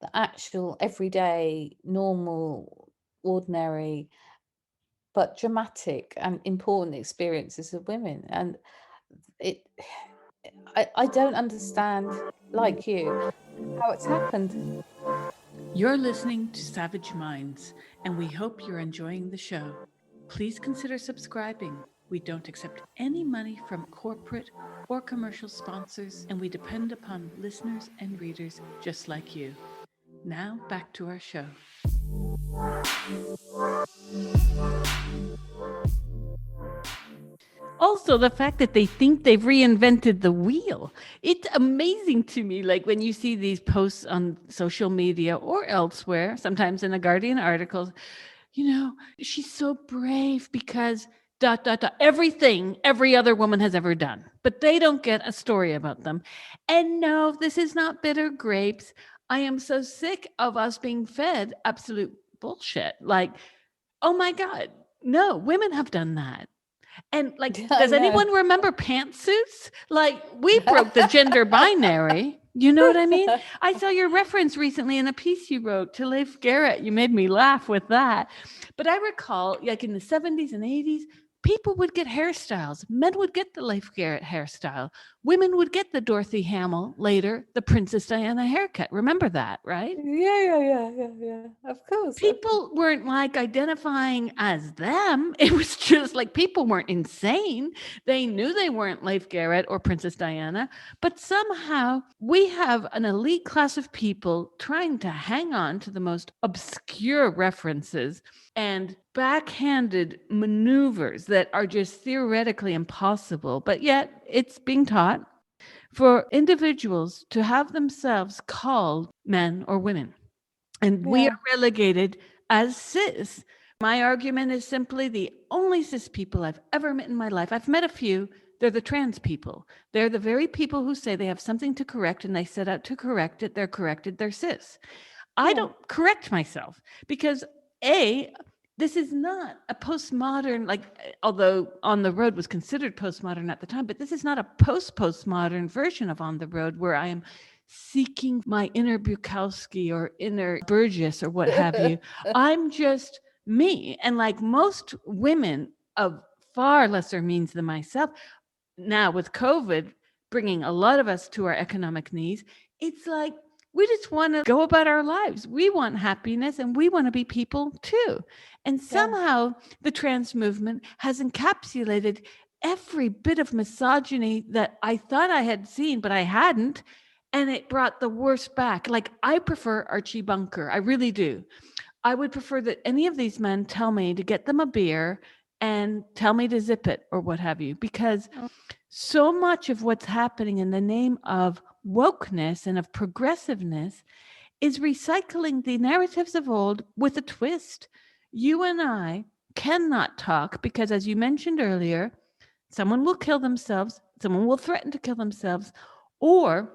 the actual everyday, normal, ordinary, but dramatic and important experiences of women. And I don't understand, like you, how it's happened. You're listening to Savage Minds, and we hope you're enjoying the show. Please consider subscribing. We don't accept any money from corporate or commercial sponsors, and we depend upon listeners and readers just like you. Now, back to our show. Also, the fact that they think they've reinvented the wheel. It's amazing to me, like when you see these posts on social media or elsewhere, sometimes in the Guardian articles, she's so brave because everything every other woman has ever done, but they don't get a story about them. And no, this is not bitter grapes. I am so sick of us being fed absolute bullshit. Like, oh my God, no, women have done that. And like, I does know. anyone remember pantsuits? Like, we broke the gender binary. You know what I mean? I saw your reference recently in a piece you wrote to Leif Garrett. You made me laugh with that. But I recall, like in the 70s and 80s, people would get hairstyles. Men would get the Leif Garrett hairstyle. Women would get the Dorothy Hamill, later the Princess Diana haircut. Remember that, right? Yeah. Of course. People weren't like identifying as them. It was just like people weren't insane. They knew they weren't Leif Garrett or Princess Diana, but somehow we have an elite class of people trying to hang on to the most obscure references and backhanded maneuvers that are just theoretically impossible, but yet it's being taught for individuals to have themselves called men or women. And we Yeah. are relegated as cis. My argument is simply the only cis people I've ever met in my life. I've met a few. They're the trans people. They're the very people who say they have something to correct and they set out to correct it. They're corrected. They're cis. I Yeah. don't correct myself because A, this is not a postmodern, like, although On the Road was considered postmodern at the time, but this is not a postmodern version of On the Road where I am seeking my inner Bukowski or inner Burgess or what have you. I'm just me. And like most women of far lesser means than myself, now with COVID bringing a lot of us to our economic knees, it's like we just want to go about our lives. We want happiness and we want to be people too. And Yeah. somehow the trans movement has encapsulated every bit of misogyny that I thought I had seen, but I hadn't. And it brought the worst back. Like, I prefer Archie Bunker. I really do. I would prefer that any of these men tell me to get them a beer and tell me to zip it or what have you, because so much of what's happening in the name of wokeness and of progressiveness is recycling the narratives of old with a twist. You and I cannot talk because, as you mentioned earlier, someone will kill themselves, someone will threaten to kill themselves, or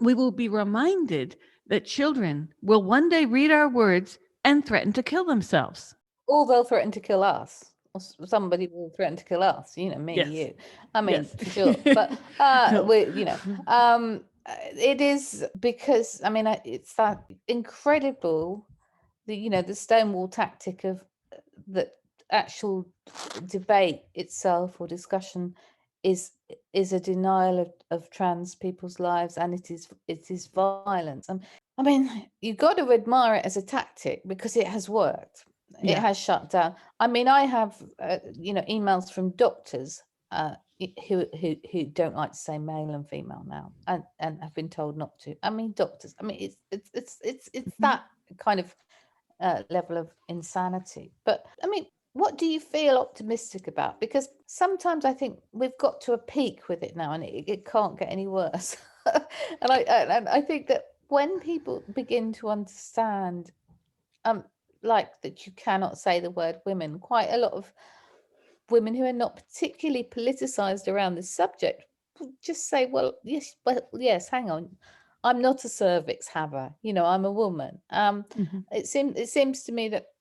we will be reminded that children will one day read our words and threaten to kill themselves. Or they'll threaten to kill us. Or somebody will threaten to kill us. You know, me, Yes. you. I mean, Yes. for sure. But No. it is because it's that incredible, the Stonewall tactic of the actual debate itself or discussion is a denial of trans people's lives, and it is violence. I mean, you've got to admire it as a tactic because it has worked. It Yeah. has shut down. I mean, I have emails from doctors who don't like to say male and female now, and have been told not to. I mean, doctors. I mean, it's Mhm. that kind of level of insanity. But I mean, what do you feel optimistic about? Because sometimes I think we've got to a peak with it now, and it can't get any worse. And I think that when people begin to understand, like that you cannot say the word women, quite a lot of women who are not particularly politicized around this subject will just say, yes, hang on, I'm not a cervix haver, I'm a woman. Mhm. It seems to me that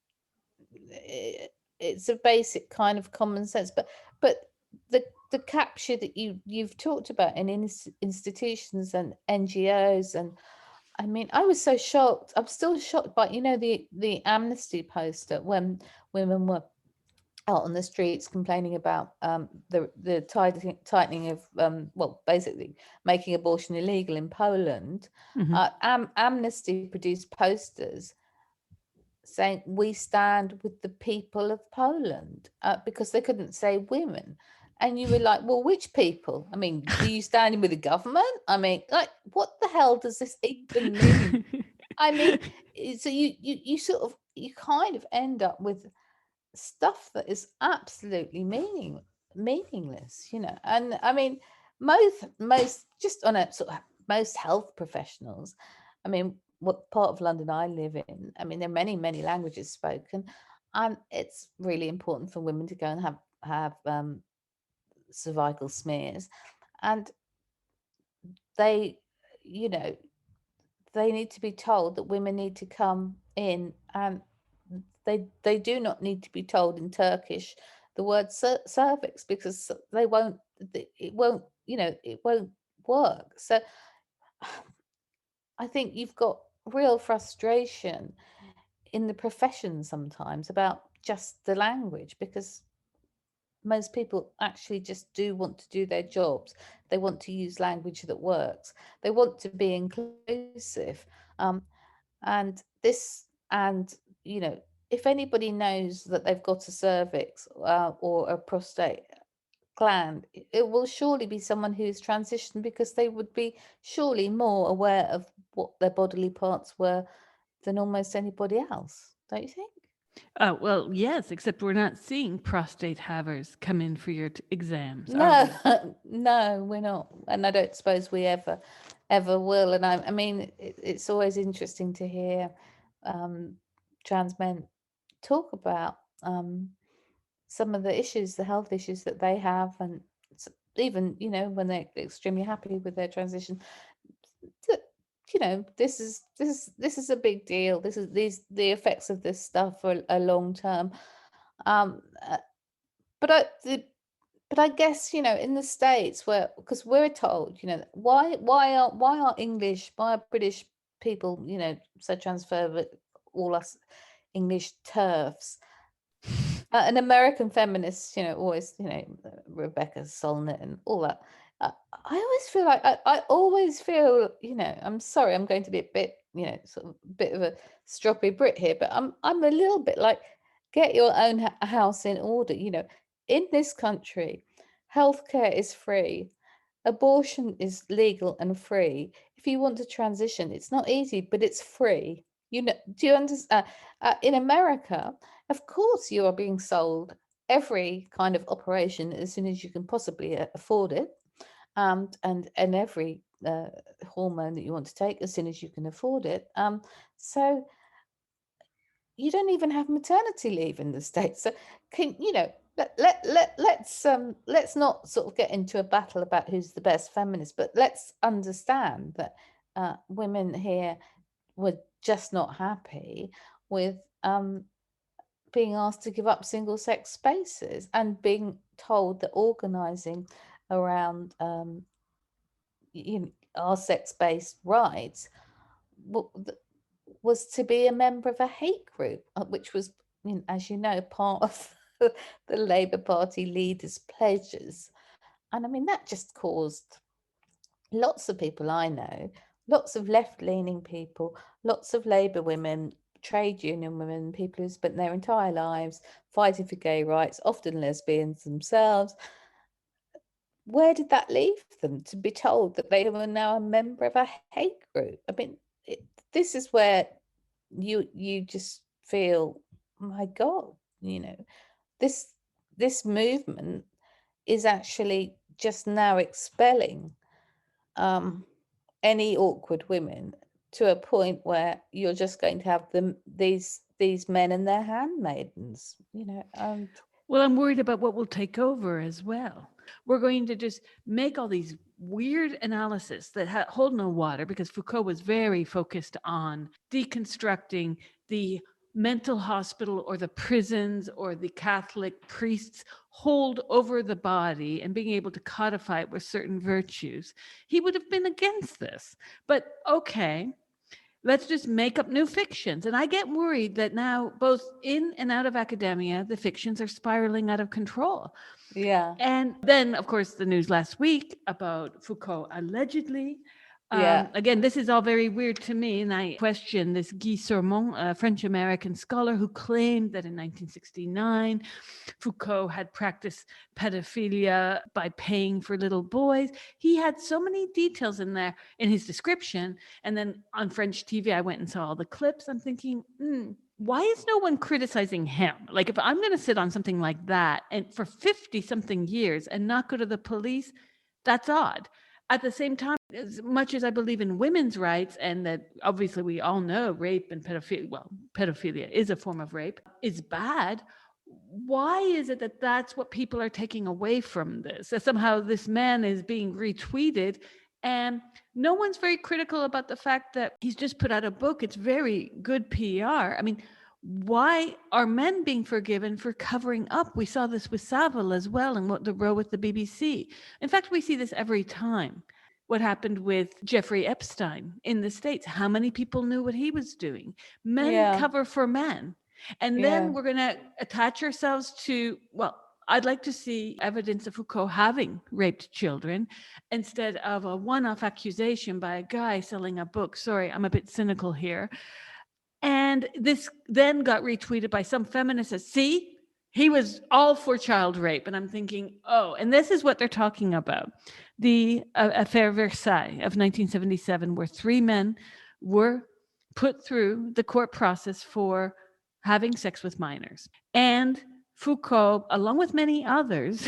it's a basic kind of common sense, but the capture that you've talked about in institutions and NGOs, and I mean, I was so shocked. I'm still shocked by the Amnesty poster when women were out on the streets complaining about the tightening of basically making abortion illegal in Poland. Mhm. Amnesty produced posters saying we stand with the people of Poland, because they couldn't say women. And you were like, well, which people? I mean, do you stand with the government? I mean, like, what the hell does this even mean? I mean, so you sort of, you kind of end up with stuff that is absolutely meaningless, and I mean, most just on a sort of, most health professionals, I mean, what part of London I live in, I mean, there are many languages spoken, and it's really important for women to go and have cervical smears, and they, you know, they need to be told that women need to come in, and they do not need to be told in Turkish the word cervix, because they won't, it won't, it won't work. So I think you've got real frustration in the profession sometimes about just the language, because most people actually just do want to do their jobs. They want to use language that works. They want to be inclusive. And this, and, if anybody knows that they've got a cervix or a prostate gland, it will surely be someone who's transitioned, because they would be surely more aware of what their bodily parts were than almost anybody else, don't you think? Well, yes, except we're not seeing prostate havers come in for your exams, are No, we? no, we're not, and I don't suppose we ever will. And I mean, it's always interesting to hear um, trans men talk about some of the issues, the health issues that they have, and even, when they're extremely happy with their transition, that, this is a big deal. The effects of this stuff are long term. Um, uh, but I guess, in the States, where, because we're told, why are British people, so transphobic, all us English turfs, an American feminist, always, Rebecca Solnit and all that. I always feel like I always feel, I'm sorry, I'm going to be a bit, sort of a bit of a stroppy Brit here, but I'm a little bit like, get your own house in order. In this country, healthcare is free, abortion is legal and free. If you want to transition, it's not easy, but it's free. Do you understand? In America, of course, you are being sold every kind of operation as soon as you can possibly afford it, and every hormone that you want to take as soon as you can afford it. So you don't even have maternity leave in the States. So can let's not sort of get into a battle about who's the best feminist, but let's understand that women here were just not happy with being asked to give up single sex spaces, and being told that organizing around our sex based rights was to be a member of a hate group, which was, as you know, part of the Labour Party leaders' pledges. And I mean, that just caused lots of people I know, lots of left leaning people, lots of Labour women, trade union women, people who spent their entire lives fighting for gay rights, often lesbians themselves. Where did that leave them, to be told that they were now a member of a hate group? I mean, this is where you just feel, my God, this this movement is actually just now expelling any awkward women, to a point where you're just going to have these men and their handmaidens, and Well, I'm worried about what will take over as well. We're going to just make all these weird analyses that hold no water, because Foucault was very focused on deconstructing the mental hospital or the prisons or the Catholic priests' hold over the body and being able to codify it with certain virtues. He would have been against this. But okay, let's just make up new fictions. And I get worried that now, both in and out of academia, the fictions are spiraling out of control. yeah, And then, of course, the news last week about Foucault allegedly. yeah, Again, this is all very weird to me, and I question this Guy Sermon, a French-American scholar who claimed that in 1969, Foucault had practiced pedophilia by paying for little boys. He had so many details in there in his description. And then on French TV, I went and saw all the clips. I'm thinking, why is no one criticizing him? Like, if I'm going to sit on something like that and for 50 something years and not go to the police, that's odd. At the same time, as much as I believe in women's rights, and that obviously we all know rape and pedophilia, well, pedophilia is a form of rape, is bad. why is it that that's what people are taking away from this? That somehow this man is being retweeted, and no one's very critical about the fact that he's just put out a book. It's very good PR. I mean, why are men being forgiven for covering up? We saw this with Savile as well, and what the row with the BBC. In fact, we see this every time. What happened with Jeffrey Epstein in the States? How many people knew what he was doing? Men Yeah. cover for men. And Yeah. then we're going to attach ourselves to, well, I'd like to see evidence of Foucault having raped children instead of a one-off accusation by a guy selling a book. Sorry, I'm a bit cynical here. And this then got retweeted by some feminists as, see, he was all for child rape. And I'm thinking, oh, and this is what they're talking about. The affaire Versailles of 1977, where 3 men were put through the court process for having sex with minors. And Foucault, along with many others,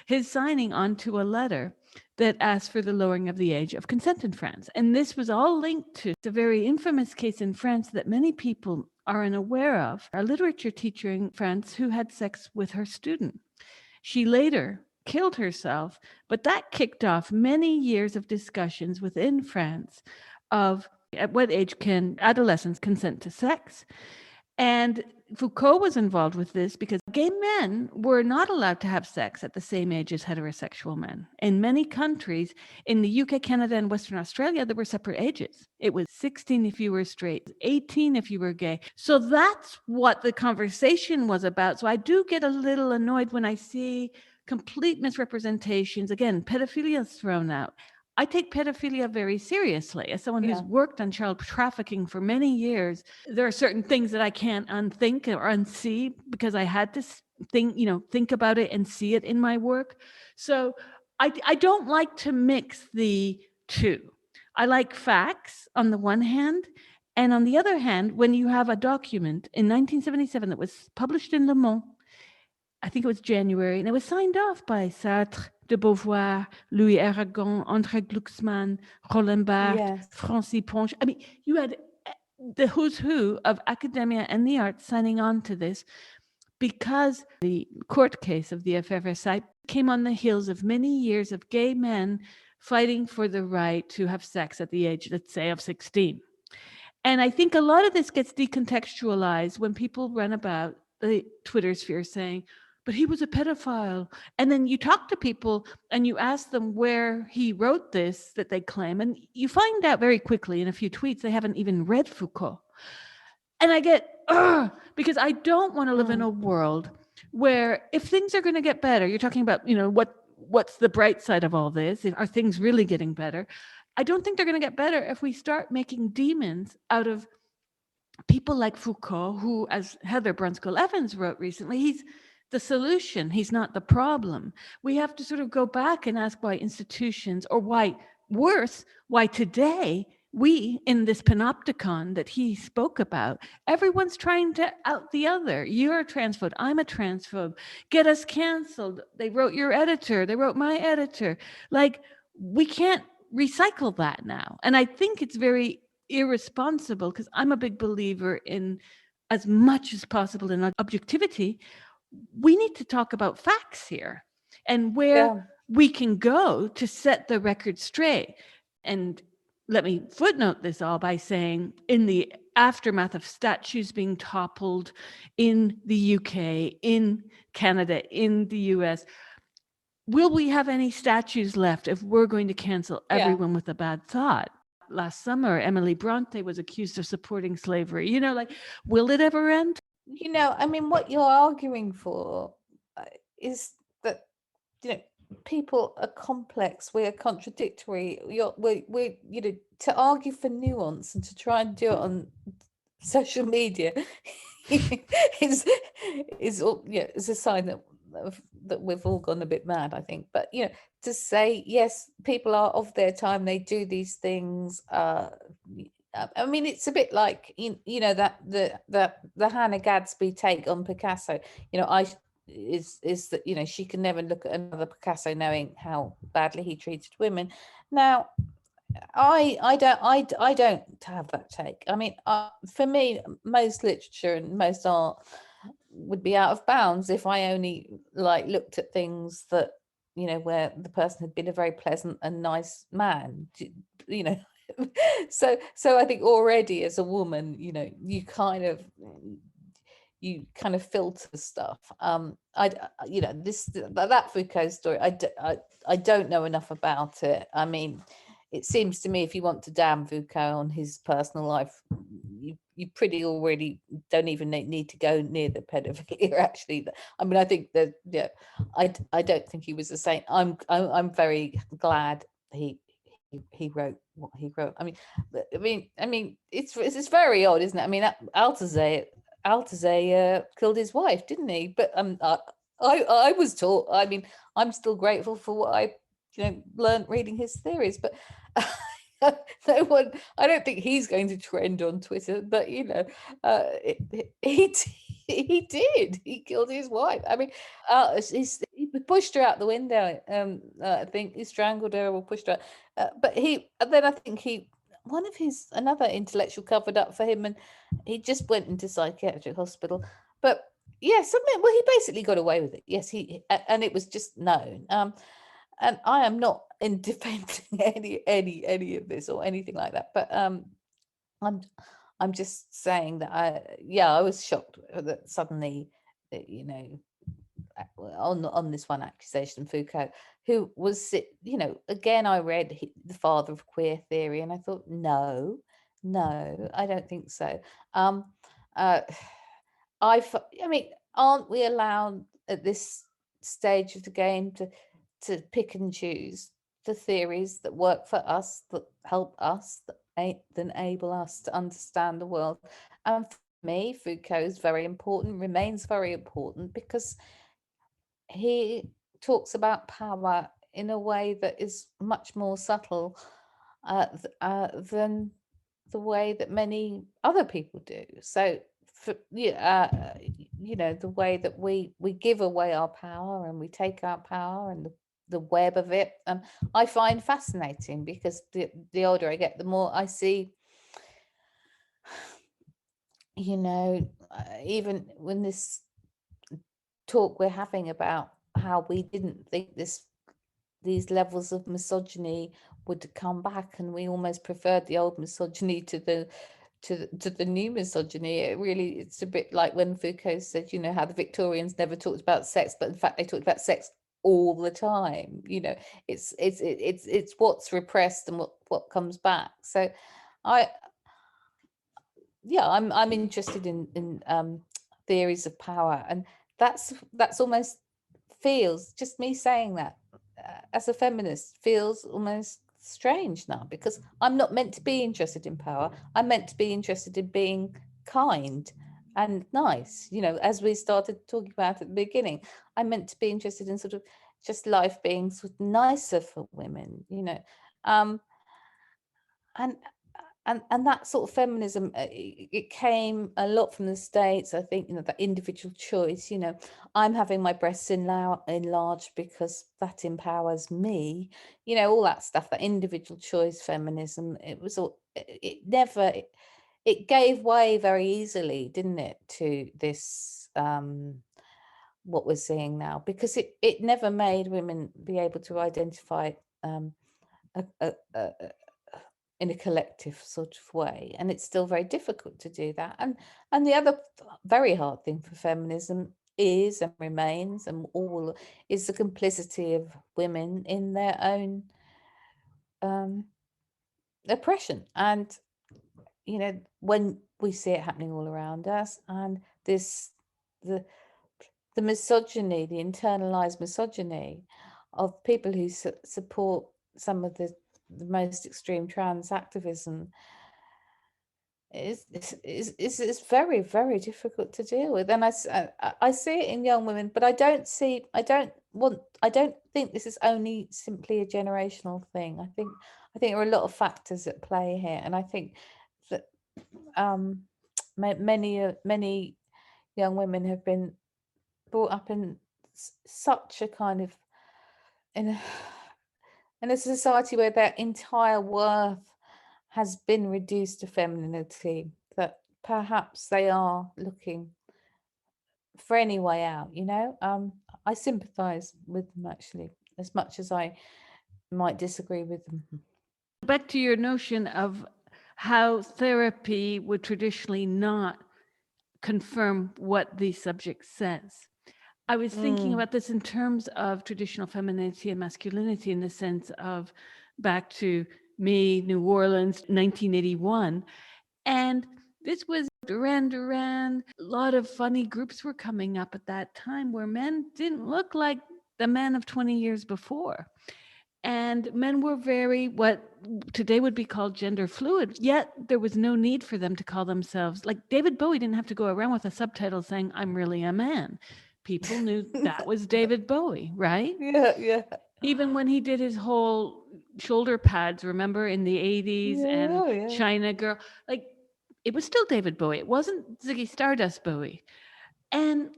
is signing onto a letter that asked for the lowering of the age of consent in France. And this was all linked to a very infamous case in France that many people are unaware of. A literature teacher in France who had sex with her student. She later killed herself, but that kicked off many years of discussions within France of at what age can adolescents consent to sex. And Foucault was involved with this because gay men were not allowed to have sex at the same age as heterosexual men. In many countries, in the UK, Canada, and Western Australia, there were separate ages. It was 16 if you were straight, 18 if you were gay. So that's what the conversation was about. So I do get a little annoyed when I see complete misrepresentations. Again, pedophilia is thrown out. I take pedophilia very seriously. As someone who's worked on child trafficking for many years, there are certain things that I can't unthink or unsee because I had to think about it and see it in my work. So I don't like to mix the two. I like facts on the one hand. And on the other hand, when you have a document in 1977 that was published in Le Monde, I think it was January, and it was signed off by Sartre, de Beauvoir, Louis Aragon, André Glucksmann, Roland Barthes, Francis Ponche. I mean, you had the who's who of academia and the arts signing on to this because the court case of the affaire Versailles came on the heels of many years of gay men fighting for the right to have sex at the age, let's say, of 16. And I think a lot of this gets decontextualized when people run about the Twitter sphere saying, but he was a pedophile. And then you talk to people and you ask them where he wrote this that they claim. And you find out very quickly in a few tweets, they haven't even read Foucault. And I get, because I don't want to live in a world where if things are going to get better, you're talking about, what's the bright side of all this? Are things really getting better? I don't think they're going to get better if we start making demons out of people like Foucault, who, as Heather Brunskill-Evans wrote recently, he's the solution. He's not the problem. We have to sort of go back and ask why institutions, or why today we, in this panopticon that he spoke about, everyone's trying to out the other. You're a transphobe. I'm a transphobe. Get us canceled. They wrote your editor. They wrote my editor. Like, we can't recycle that now. And I think it's very irresponsible because I'm a big believer in, as much as possible, in objectivity. We need to talk about facts here and where we can go to set the record straight. And let me footnote this all by saying, in the aftermath of statues being toppled in the UK, in Canada, in the US, will we have any statues left if we're going to cancel everyone with a bad thought? Last summer, Emily Bronte was accused of supporting slavery. Will it ever end? I mean, what you're arguing for is that, people are complex. We are contradictory. We're to argue for nuance and to try and do it on social media is a sign that we've all gone a bit mad, I think. But to say yes, people are of their time. They do these things. I mean, it's a bit like that the Hannah Gadsby take on Picasso. Is that she can never look at another Picasso knowing how badly he treated women. Now, I don't have that take. I mean, for me, most literature and most art would be out of bounds if I only like looked at things that, you know, where the person had been a very pleasant and nice man, you know. So I think already as a woman, you know, you kind of filter stuff. You know, that Foucault story, I don't know enough about it. I mean, it seems to me if you want to damn Foucault on his personal life, you pretty already don't even need to go near the pedophilia. Actually, I mean, I think that, yeah, I don't think he was a saint. I'm very glad he wrote what he wrote. I mean, it's very odd, isn't it? I mean, Althusser killed his wife, didn't he? But I was taught. I mean, I'm still grateful for what I, you know, learned reading his theories. But no one, I don't think he's going to trend on Twitter. But you know, he did. He killed his wife. I mean, he pushed her out the window. I think he strangled her or pushed her. But then I think one of another intellectual covered up for him, and he just went into psychiatric hospital. But yes, well, he basically got away with it. Yes, and it was just known. And I am not in defending any of this or anything like that. But I'm just saying that I was shocked that suddenly, you know, on this one accusation, Foucault, who was, you know, again, I read the father of queer theory, and I thought, no, I don't think so. I mean, aren't we allowed at this stage of the game to pick and choose the theories that work for us, that help us, that enable us to understand the world? And for me, Foucault is very important, remains very important, because he talks about power in a way that is much more subtle than the way that many other people do. So, you know, the way that we give away our power and we take our power and the web of it, I find fascinating, because the older I get, the more I see, you know, even when this talk we're having about how we didn't think these levels of misogyny would come back, and we almost preferred the old misogyny to the new misogyny. It's a bit like when Foucault said, you know, how the Victorians never talked about sex, but in fact they talked about sex all the time. You know, it's what's repressed and what comes back. So I'm interested in theories of power, and that's almost feels, just me saying that as a feminist, feels almost strange now, because I'm not meant to be interested in power. I'm meant to be interested in being kind and nice, you know, as we started talking about at the beginning. I'm meant to be interested in sort of just life being sort of nicer for women, you know. And that sort of feminism, it came a lot from the States. I think, you know, that individual choice, you know, I'm having my breasts enlarged because that empowers me, you know, all that stuff, that individual choice feminism. It gave way very easily, didn't it, to this what we're seeing now, because it never made women be able to identify in a collective sort of way, and it's still very difficult to do that. And the other very hard thing for feminism is, and remains, and all, is the complicity of women in their own oppression. And you know, when we see it happening all around us, and the misogyny, the internalized misogyny of people who support some of the most extreme trans activism, is very, very difficult to deal with. And I see it in young women, but I don't think this is only simply a generational thing. I think there are a lot of factors at play here, and I think that many young women have been brought up in such a kind of, in a society where their entire worth has been reduced to femininity, that perhaps they are looking for any way out, I sympathize with them, actually, as much as I might disagree with them. Back to your notion of how therapy would traditionally not confirm what the subject says. I was thinking about this in terms of traditional femininity and masculinity, in the sense of back to me, New Orleans, 1981. And this was Duran Duran. A lot of funny groups were coming up at that time where men didn't look like the men of 20 years before. And men were very, what today would be called gender fluid, yet there was no need for them to call themselves, like David Bowie didn't have to go around with a subtitle saying, I'm really a man. People knew that was David Bowie, right? Yeah. Even when he did his whole shoulder pads, remember, in the 80s, and Yeah. China Girl, like, it was still David Bowie. It wasn't Ziggy Stardust Bowie. And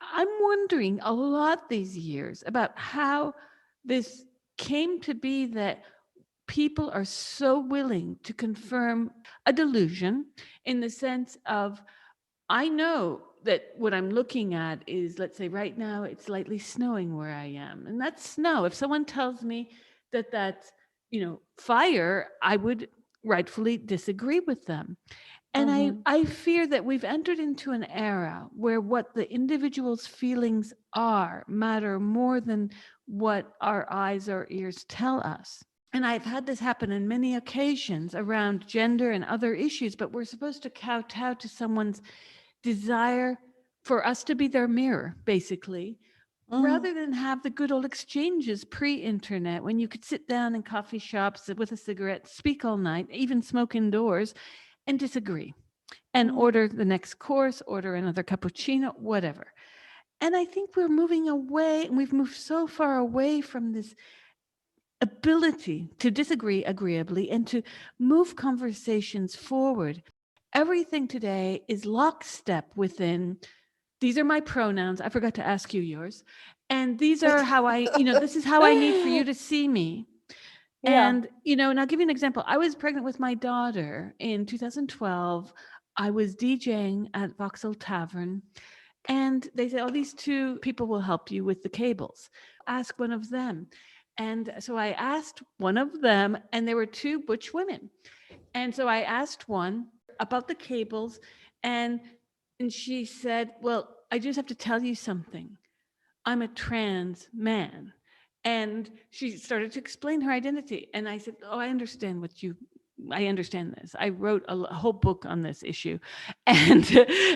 I'm wondering a lot these years about how this came to be, that people are so willing to confirm a delusion, in the sense of, I know that what I'm looking at is, let's say right now it's lightly snowing where I am, and that's snow. If someone tells me that that's, fire, I would rightfully disagree with them. And I fear that we've entered into an era where what the individual's feelings are matter more than what our eyes or ears tell us. And I've had this happen in many occasions around gender and other issues, but we're supposed to kowtow to someone's desire for us to be their mirror, basically, rather than have the good old exchanges pre-internet, when you could sit down in coffee shops with a cigarette, speak all night, even smoke indoors, and disagree, and order the next course, order another cappuccino, whatever. And I think we're moving away, and we've moved so far away from this ability to disagree agreeably and to move conversations forward. Everything today is lockstep within, these are my pronouns. I forgot to ask you yours. And these are how this is how I need for you to see me. Yeah. And, and I'll give you an example. I was pregnant with my daughter in 2012. I was DJing at Vauxhall Tavern, and they said, oh, these two people will help you with the cables. Ask one of them. And so I asked one of them, and there were two butch women. And so I asked one about the cables, and she said, well, I just have to tell you something. I'm a trans man. And she started to explain her identity. And I said, oh, I understand this. I wrote a whole book on this issue. And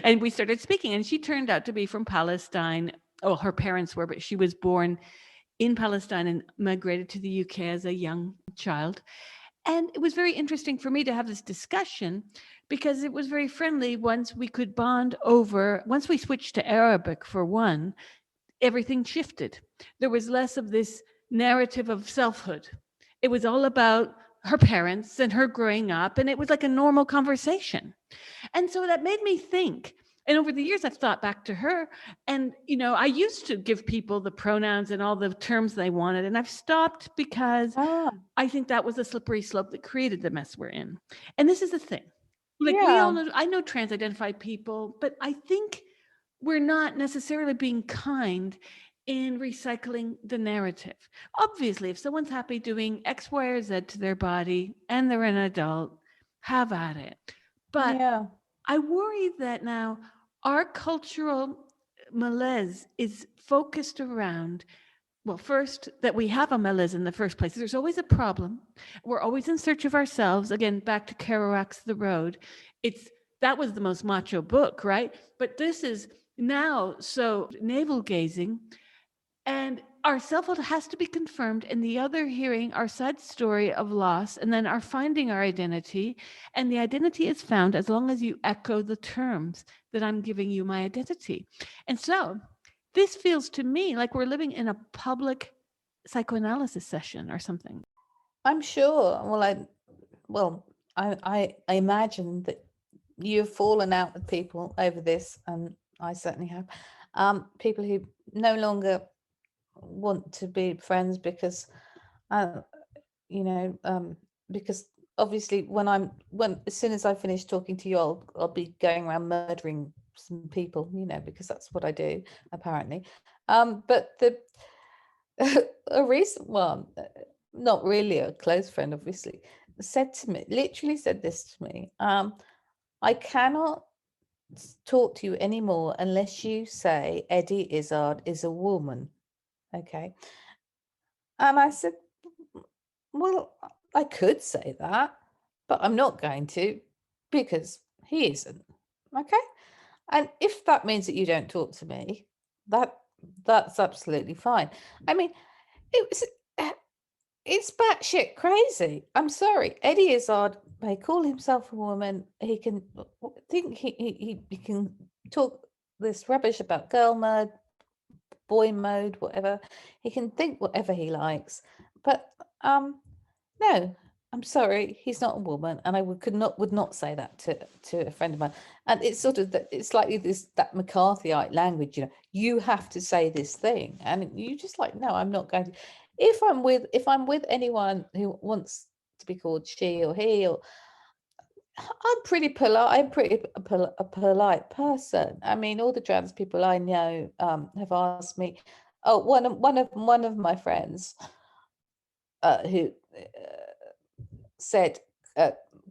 and we started speaking. And she turned out to be from Palestine. Oh, her parents were, but she was born in Palestine and migrated to the UK as a young child. And it was very interesting for me to have this discussion, because it was very friendly. Once we could bond over, once we switched to Arabic, for one, everything shifted. There was less of this narrative of selfhood. It was all about her parents and her growing up, and it was like a normal conversation. And so that made me think. And over the years, I've thought back to her, and I used to give people the pronouns and all the terms they wanted, and I've stopped because I think that was a slippery slope that created the mess we're in. And this is the thing. Like, we all know, I know trans-identified people, but I think we're not necessarily being kind in recycling the narrative. Obviously, if someone's happy doing X, Y, or Z to their body and they're an adult, have at it. But I worry that now our cultural malaise is focused around, well, first, that we have a malaise in the first place. There's always a problem. We're always in search of ourselves. Again, back to Kerouac's The Road. That was the most macho book, right? But this is now so navel gazing, and our selfhood has to be confirmed, and the other hearing our side story of loss, and then our finding our identity. And the identity is found as long as you echo the terms that I'm giving you my identity. And so this feels to me like we're living in a public psychoanalysis session or something. I'm sure. Well, I imagine that you've fallen out with people over this, and I certainly have. People who no longer want to be friends because, because obviously when as soon as I finish talking to you, I'll be going around murdering some people, because that's what I do apparently. But a recent one, not really a close friend, obviously, literally said this to me. I cannot talk to you anymore unless you say Eddie Izzard is a woman. Okay. And I said, well, I could say that, but I'm not going to because he isn't. Okay. And if that means that you don't talk to me, that's absolutely fine. I mean, it was it's batshit crazy. I'm sorry. Eddie Izzard may call himself a woman. He can think he can talk this rubbish about girl mode, boy mode, whatever. He can think whatever he likes. But no, I'm sorry, he's not a woman, and I would not say that to a friend of mine. And it's sort of it's like that McCarthyite language, you have to say this thing, and you just like, no, I'm not going to. If I'm with anyone who wants to be called she or he, or I'm pretty polite. I'm pretty a polite person. I mean, all the trans people I know have asked me. Oh, one of my friends who said,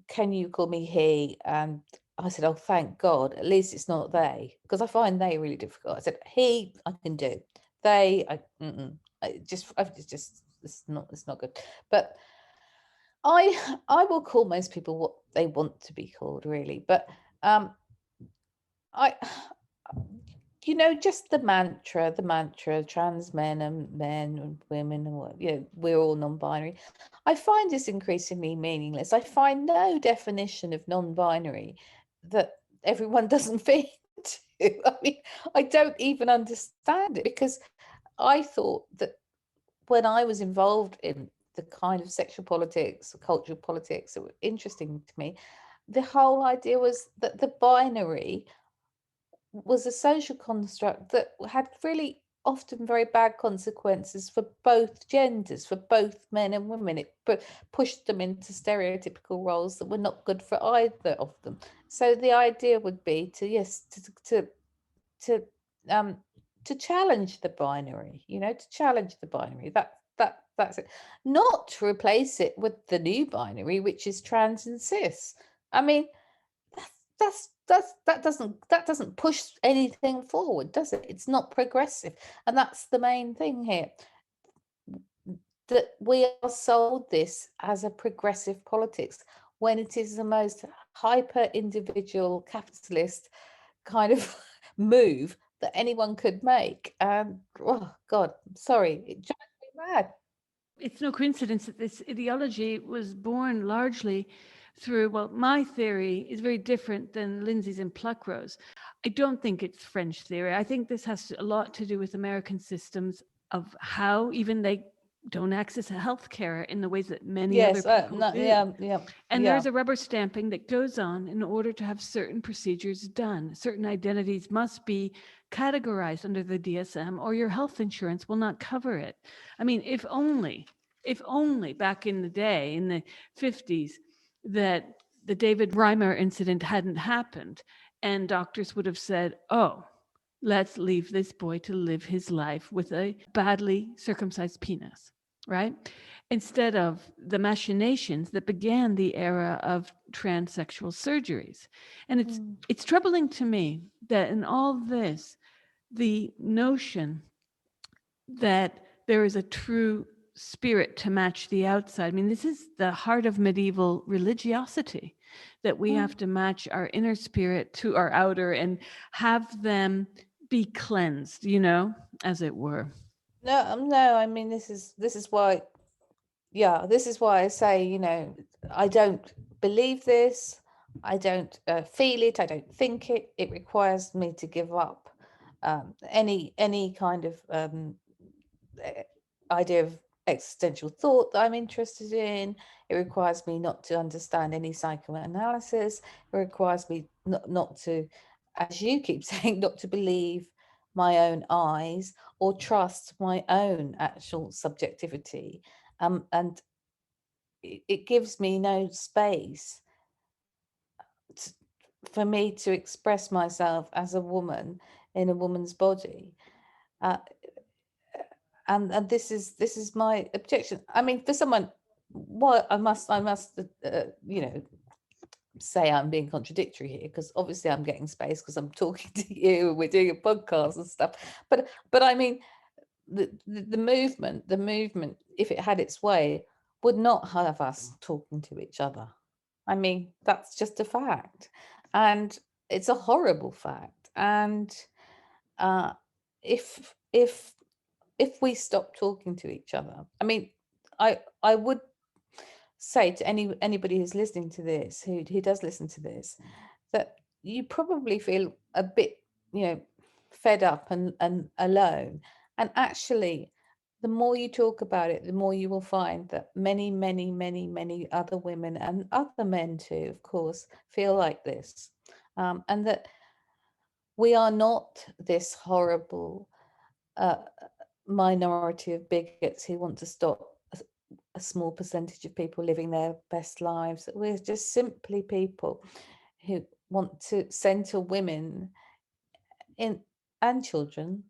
"Can you call me he?" And I said, "Oh, thank God. At least it's not they, because I find they really difficult." I said, "He, I can do. They, it's not good." But I will call most people what they want to be called, really. But I just the mantra, trans men and women, and what, we're all non-binary. I find this increasingly meaningless. I find no definition of non-binary that everyone doesn't fit into. I mean, I don't even understand it, because I thought that when I was involved in the kind of sexual politics, cultural politics that were interesting to me, the whole idea was that the binary was a social construct that had really often very bad consequences for both genders, for both men and women. It pushed them into stereotypical roles that were not good for either of them. So the idea would be to um to challenge the binary, to challenge the binary. That's it. Not to replace it with the new binary, which is trans and cis. I mean, that doesn't push anything forward, does it? It's not progressive, and that's the main thing here. That we are sold this as a progressive politics when it is the most hyper individual capitalist kind of move that anyone could make. And oh God, sorry, it drives me mad. It's no coincidence that this ideology was born largely through, well, my theory is very different than Lindsay's and Pluckrose. I don't think it's French theory. I think this has a lot to do with American systems of how even they don't access healthcare in the ways that many other people do. And there's a rubber stamping that goes on in order to have certain procedures done. Certain identities must be categorized under the DSM, or your health insurance will not cover it. I mean, if only back in the day, in the 50s, that the David Reimer incident hadn't happened, and doctors would have said, oh, let's leave this boy to live his life with a badly circumcised penis, right? Instead of the machinations that began the era of transsexual surgeries. And it's troubling to me that in all this, the notion that there is a true spirit to match the outside. I mean, this is the heart of medieval religiosity, that we have to match our inner spirit to our outer and have them be cleansed, as it were. No, I mean, this is why, this is why I say, I don't believe this. I don't feel it. I don't think it. It requires me to give up any kind of idea of existential thought that I'm interested in. It requires me not to understand any psychoanalysis. It requires me not to, as you keep saying, not to believe my own eyes or trust my own actual subjectivity. And it gives me no space for me to express myself as a woman in a woman's body. Uh, and this is my objection. I mean, for someone, what I must say I'm being contradictory here, because obviously I'm getting space because I'm talking to you, we're doing a podcast and stuff. But I mean, the movement, if it had its way, would not have us talking to each other. I mean, that's just a fact, and it's a horrible fact. And uh, if we stop talking to each other, I mean, I would say to anybody who's listening to this, who does listen to this, that you probably feel a bit, fed up and alone. And actually, the more you talk about it, the more you will find that many, many, many, many other women, and other men too, of course, feel like this. And that we are not this horrible minority of bigots who want to stop a small percentage of people living their best lives. We're just simply people who want to center women in and children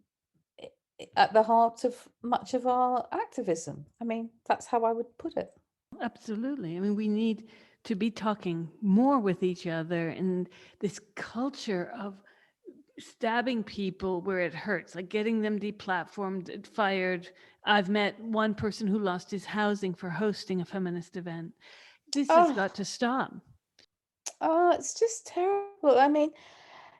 at the heart of much of our activism. I mean, that's how I would put it. Absolutely. I mean, we need to be talking more with each other, and this culture of stabbing people where it hurts, like getting them deplatformed, fired. I've met one person who lost his housing for hosting a feminist event. This has Oh, got to stop. it's just terrible. I mean,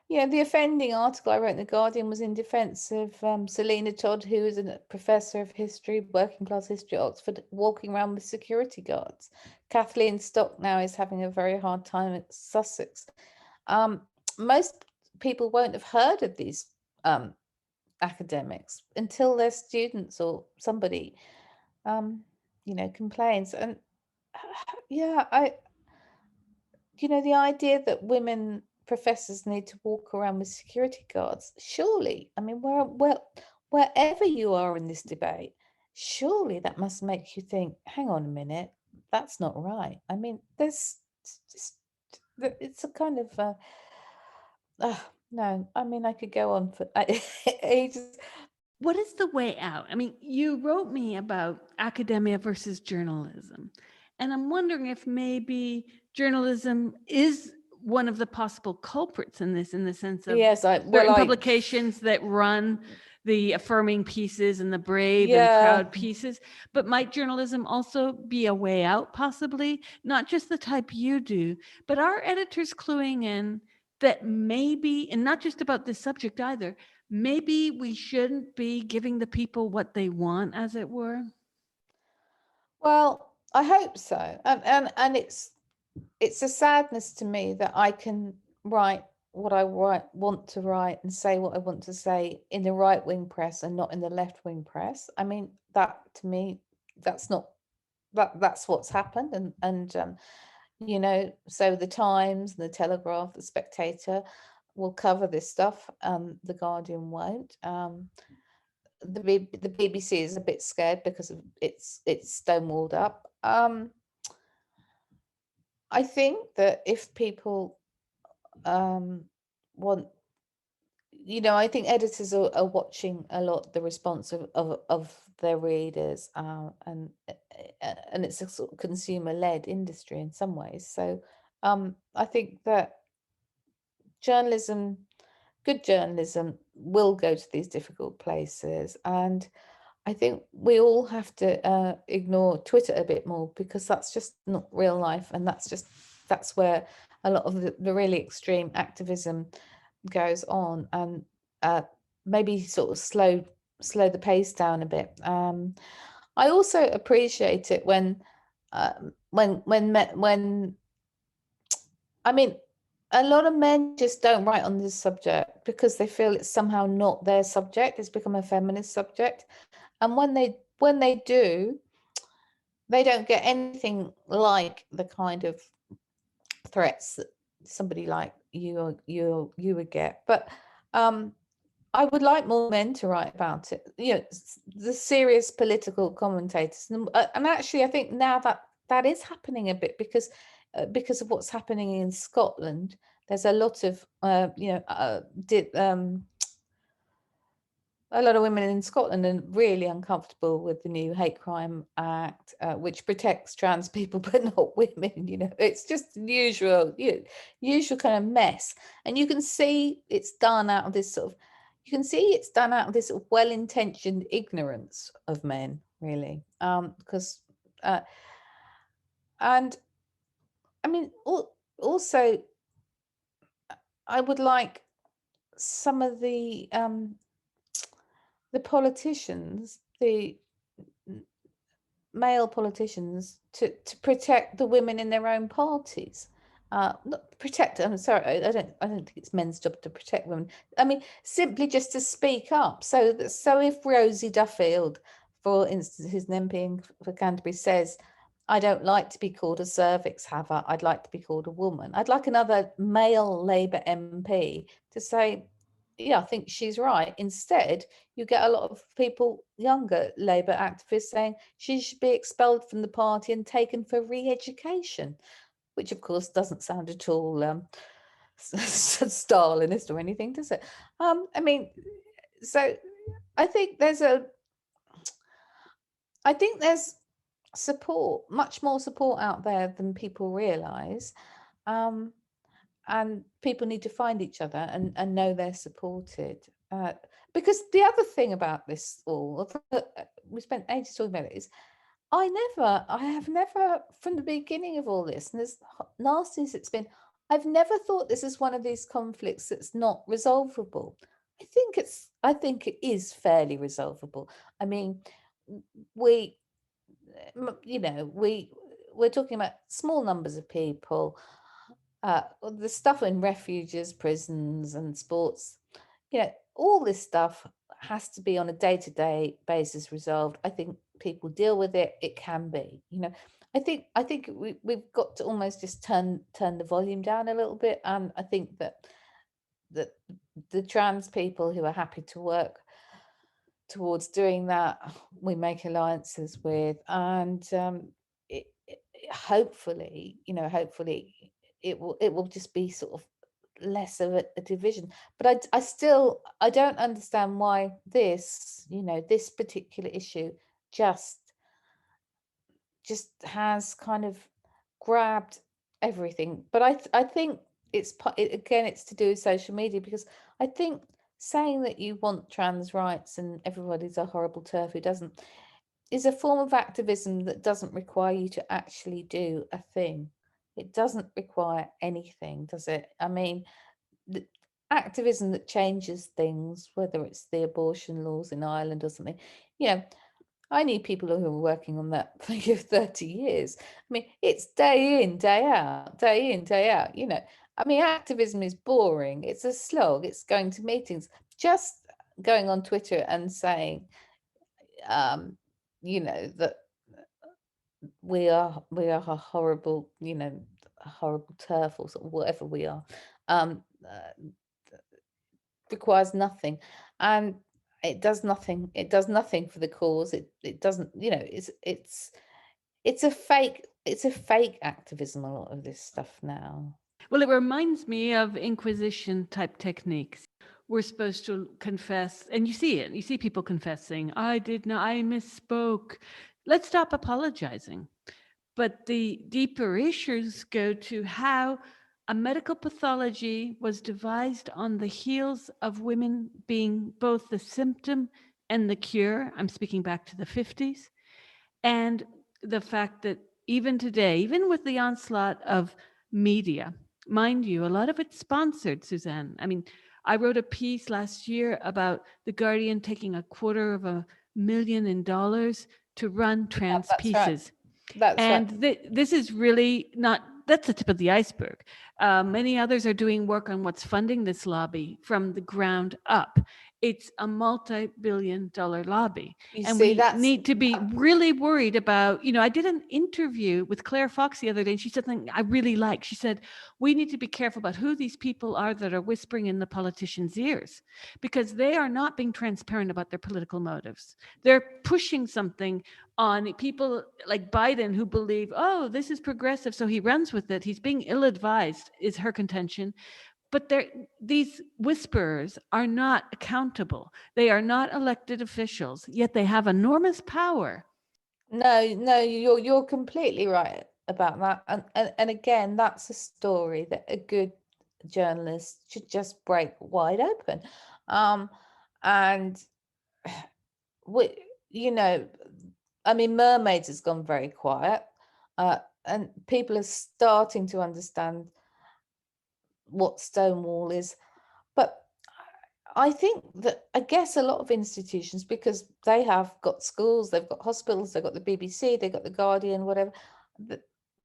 the offending article I wrote in The Guardian was in defence of Selena Todd, who is a professor of history, working class history at Oxford, walking around with security guards. Kathleen Stock now is having a very hard time at Sussex. Most people won't have heard of these um, academics until their students or somebody, complains. And yeah, the idea that women professors need to walk around with security guards, surely, I mean, wherever you are in this debate, surely that must make you think, hang on a minute, that's not right. I mean, it's a kind of, no, I mean, I could go on for ages. What is the way out? I mean, you wrote me about academia versus journalism, and I'm wondering if maybe journalism is one of the possible culprits in this, in the sense of Yes, certain publications that run the affirming pieces and the brave and yeah. proud pieces. But might journalism also be a way out, possibly? Not just the type you do, but are editors cluing in that maybe, and not just about this subject either, maybe we shouldn't be giving the people what they want, as it were? Well, I hope so. And it's a sadness to me that I can write what I want to write and say what I want to say in the right wing press and not in the left wing press. I mean, that to me, that's not that's what's happened. And so the Times, the Telegraph, the Spectator will cover this stuff. The Guardian won't. The BBC is a bit scared because of it's stonewalled up. I think that if people want, I think editors are watching a lot the response of their readers, and it's a sort of consumer-led industry in some ways. So I think that journalism, good journalism, will go to these difficult places. And I think we all have to ignore Twitter a bit more, because that's just not real life, and that's where a lot of the really extreme activism goes on, and maybe sort of slow the pace down a bit. I also appreciate it when I mean, a lot of men just don't write on this subject because they feel it's somehow not their subject. It's become a feminist subject. And when they do, they don't get anything like the kind of threats that somebody like you would get. But I would like more men to write about it. The serious political commentators, and actually, I think now that is happening a bit, because of what's happening in Scotland. there's a lot of a lot of women in Scotland are really uncomfortable with the new Hate Crime Act, which protects trans people but not women. It's just usual kind of mess, and you can see it's done out of this sort of well-intentioned ignorance of men, really, because and I mean, also, I would like some of the politicians, the male politicians, to protect the women in their own parties. Not protect. I'm sorry. I don't think it's men's job to protect women. I mean, simply just to speak up. So if Rosie Duffield, for instance, who's an MP for Canterbury, says, "I don't like to be called a cervix haver. I'd like to be called a woman." I'd like another male Labour MP to say, "Yeah, I think she's right." Instead, you get a lot of people, younger Labour activists, saying she should be expelled from the party and taken for re-education, which of course doesn't sound at all Stalinist or anything, does it? I mean, so I think there's support, much more support out there than people realise. And people need to find each other and know they're supported. Because the other thing about this all, we spent ages talking about it, is I have never, from the beginning of all this, and as nasty as it's been, I've never thought this is one of these conflicts that's not resolvable. I think it is fairly resolvable. I mean, we're talking about small numbers of people. The stuff in refuges, prisons, and sports, all this stuff has to be on a day-to-day basis resolved. I think people deal with it. It can be, I think we've got to almost just turn the volume down a little bit. And I think that the trans people who are happy to work towards doing that, we make alliances with, and hopefully it will just be sort of less of a division. But I don't understand why this particular issue just has kind of grabbed everything. But I think it's to do with social media, because I think saying that you want trans rights and everybody's a horrible turf who doesn't is a form of activism that doesn't require you to actually do a thing. It doesn't require anything, does it? I mean, the activism that changes things, whether it's the abortion laws in Ireland or something, I knew people who were working on that for 30 years. I mean, it's day in, day out, day in, day out, I mean, activism is boring. It's a slog. It's going to meetings, just going on Twitter and saying, that we are a horrible, a horrible turf, or sort of whatever we are, requires nothing, and it does nothing. It does nothing for the cause. It doesn't, it's a fake activism, a lot of this stuff now. Well, it reminds me of Inquisition type techniques. We're supposed to confess, and you see it. You see people confessing, I misspoke. Let's stop apologizing. But the deeper issues go to how a medical pathology was devised on the heels of women being both the symptom and the cure. I'm speaking back to the 50s. And the fact that even today, even with the onslaught of media, mind you, a lot of it's sponsored, Suzanne. I mean, I wrote a piece last year about The Guardian taking $250,000 in dollars to run trans pieces. Right. That's right. This is really not, that's the tip of the iceberg. Many others are doing work on what's funding this lobby from the ground up. it's a multi-billion-dollar lobby. You And see, we that's need to be really worried about, I did an interview with Claire Fox the other day, and she said something I really like. She said, we need to be careful about who these people are that are whispering in the politicians' ears, because they are not being transparent about their political motives. They're pushing something on people like Biden who believe, oh, this is progressive, so he runs with it. He's being ill-advised, is her contention. But these whisperers are not accountable. They are not elected officials, yet they have enormous power. no, you're completely right about that. And again, that's a story that a good journalist should just break wide open. And we, I mean, Mermaids has gone very quiet, and people are starting to understand what Stonewall is. But I think that, I guess, a lot of institutions, because they have got schools, they've got hospitals, they've got the BBC, they've got the Guardian, whatever,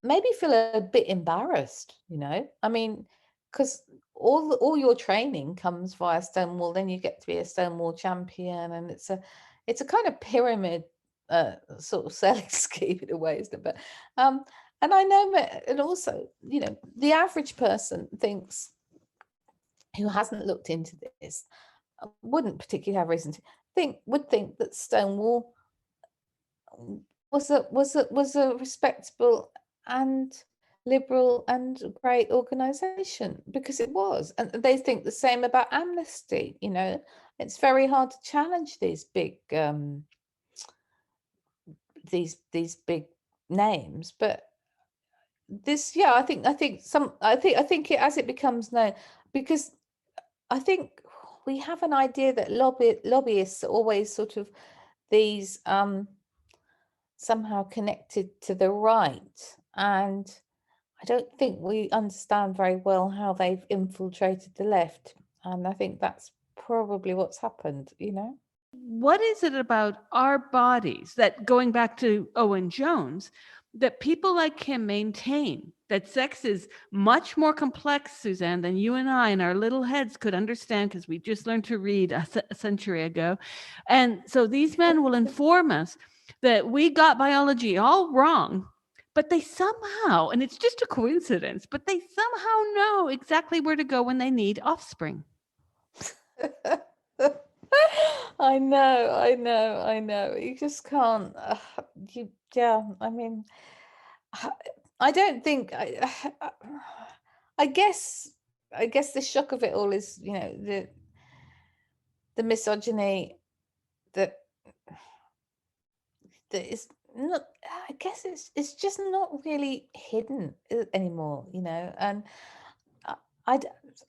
maybe feel a bit embarrassed. I mean, because all your training comes via Stonewall, then you get to be a Stonewall champion, and it's a kind of pyramid sort of selling scheme in a way, isn't it? But and I know, and also, the average person thinks, who hasn't looked into this, wouldn't particularly have reason to would think that Stonewall was a respectable and liberal and great organization, because it was. And they think the same about Amnesty. It's very hard to challenge these big these big names. But this, yeah, I think it, as it becomes known, because I think we have an idea that lobbyists are always sort of these somehow connected to the right, and I don't think we understand very well how they've infiltrated the left, and I think that's probably what's happened. What is it about our bodies that, going back to Owen Jones, that people like him maintain that sex is much more complex, Suzanne, than you and I in our little heads could understand, because we just learned to read a century ago. And so these men will inform us that we got biology all wrong, but they somehow, and it's just a coincidence, but they somehow know exactly where to go when they need offspring. I know. You just can't. Yeah. I mean, I don't think. I guess. I guess the shock of it all is, the misogyny that is not. I guess it's just not really hidden anymore. And I,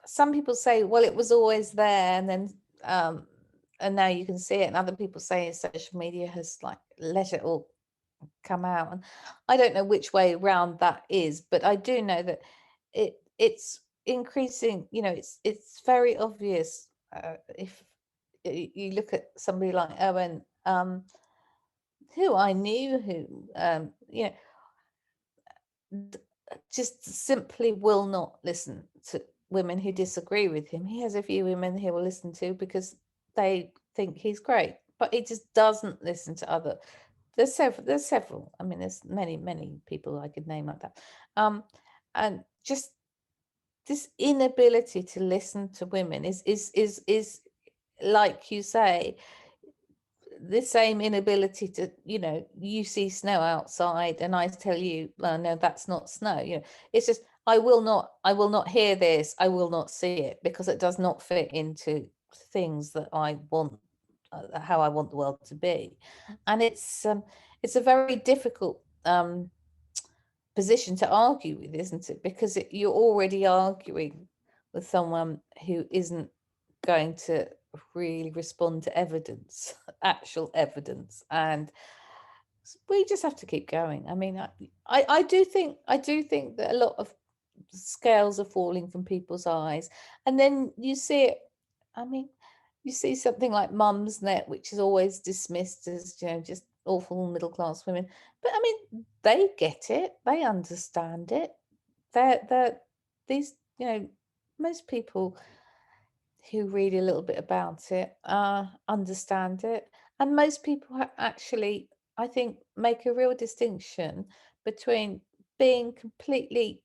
some people say, well, it was always there, and then and now you can see it, and other people say social media has like let it all come out. And I don't know which way round that is, but I do know that it's increasing. It's very obvious, if you look at somebody like Owen, who I knew, who just simply will not listen to women who disagree with him. He has a few women he will listen to because they think he's great, but he just doesn't listen to other. There's several. I mean, there's many people I could name like that. And just this inability to listen to women is like you say, the same inability to, you see snow outside and I tell you, well, no, that's not snow. It's just, I will not hear this, I will not see it, because it does not fit into things that I want, how I want the world to be. And it's a very difficult position to argue with, isn't it? Because you're already arguing with someone who isn't going to really respond to evidence, actual evidence. And we just have to keep going. I mean, I do think that a lot of scales are falling from people's eyes, and then you see it. I mean, you see something like Mumsnet, which is always dismissed as, just awful middle class women, but I mean, they get it, they understand it. They're these, most people who read a little bit about it understand it, and most people actually, I think, make a real distinction between being completely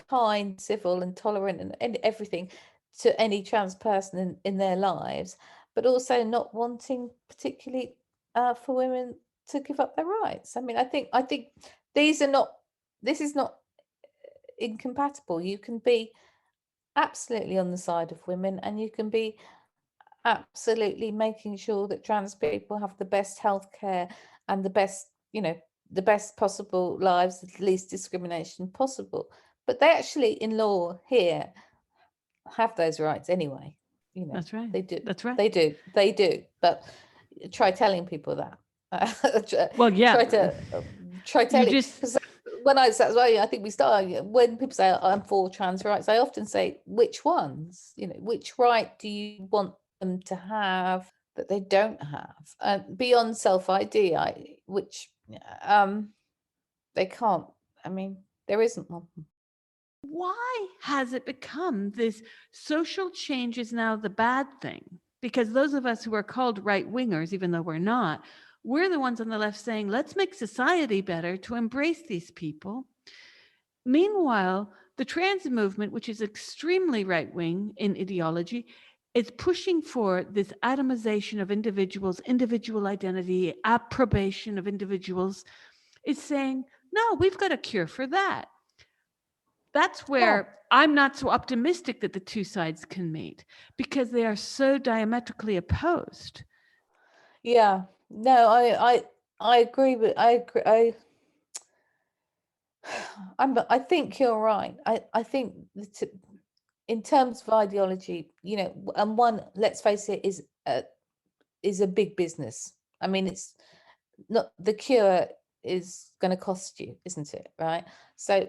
kind, civil, and tolerant, and everything to any trans person in their lives, but also not wanting particularly for women to give up their rights. I mean, I think these are not. This is not incompatible. You can be absolutely on the side of women, and you can be absolutely making sure that trans people have the best healthcare and the best, the best possible lives, the least discrimination possible. But they actually, in law here, have those rights anyway. That's right. They do. That's right. They do. But try telling people that. Well, yeah, Try you telling, just because when I think we start, when people say I'm for trans rights, I often say, which ones? Which right do you want them to have that they don't have? And beyond self ID, which they can't. I mean, there isn't one. why has it become this social change is now the bad thing? Because those of us who are called right wingers, even though we're not, we're the ones on the left saying, let's make society better to embrace these people. Meanwhile, the trans movement, which is extremely right wing in ideology, is pushing for this atomization of individuals, individual identity, approbation of individuals, is saying, no, we've got a cure for that. That's where I'm not so optimistic that the two sides can meet, because they are so diametrically opposed. Yeah, no, I agree with I agree. I think you're right. I think that in terms of ideology, and one, let's face it, is a big business. I mean, it's not, the cure is going to cost you, isn't it? Right. So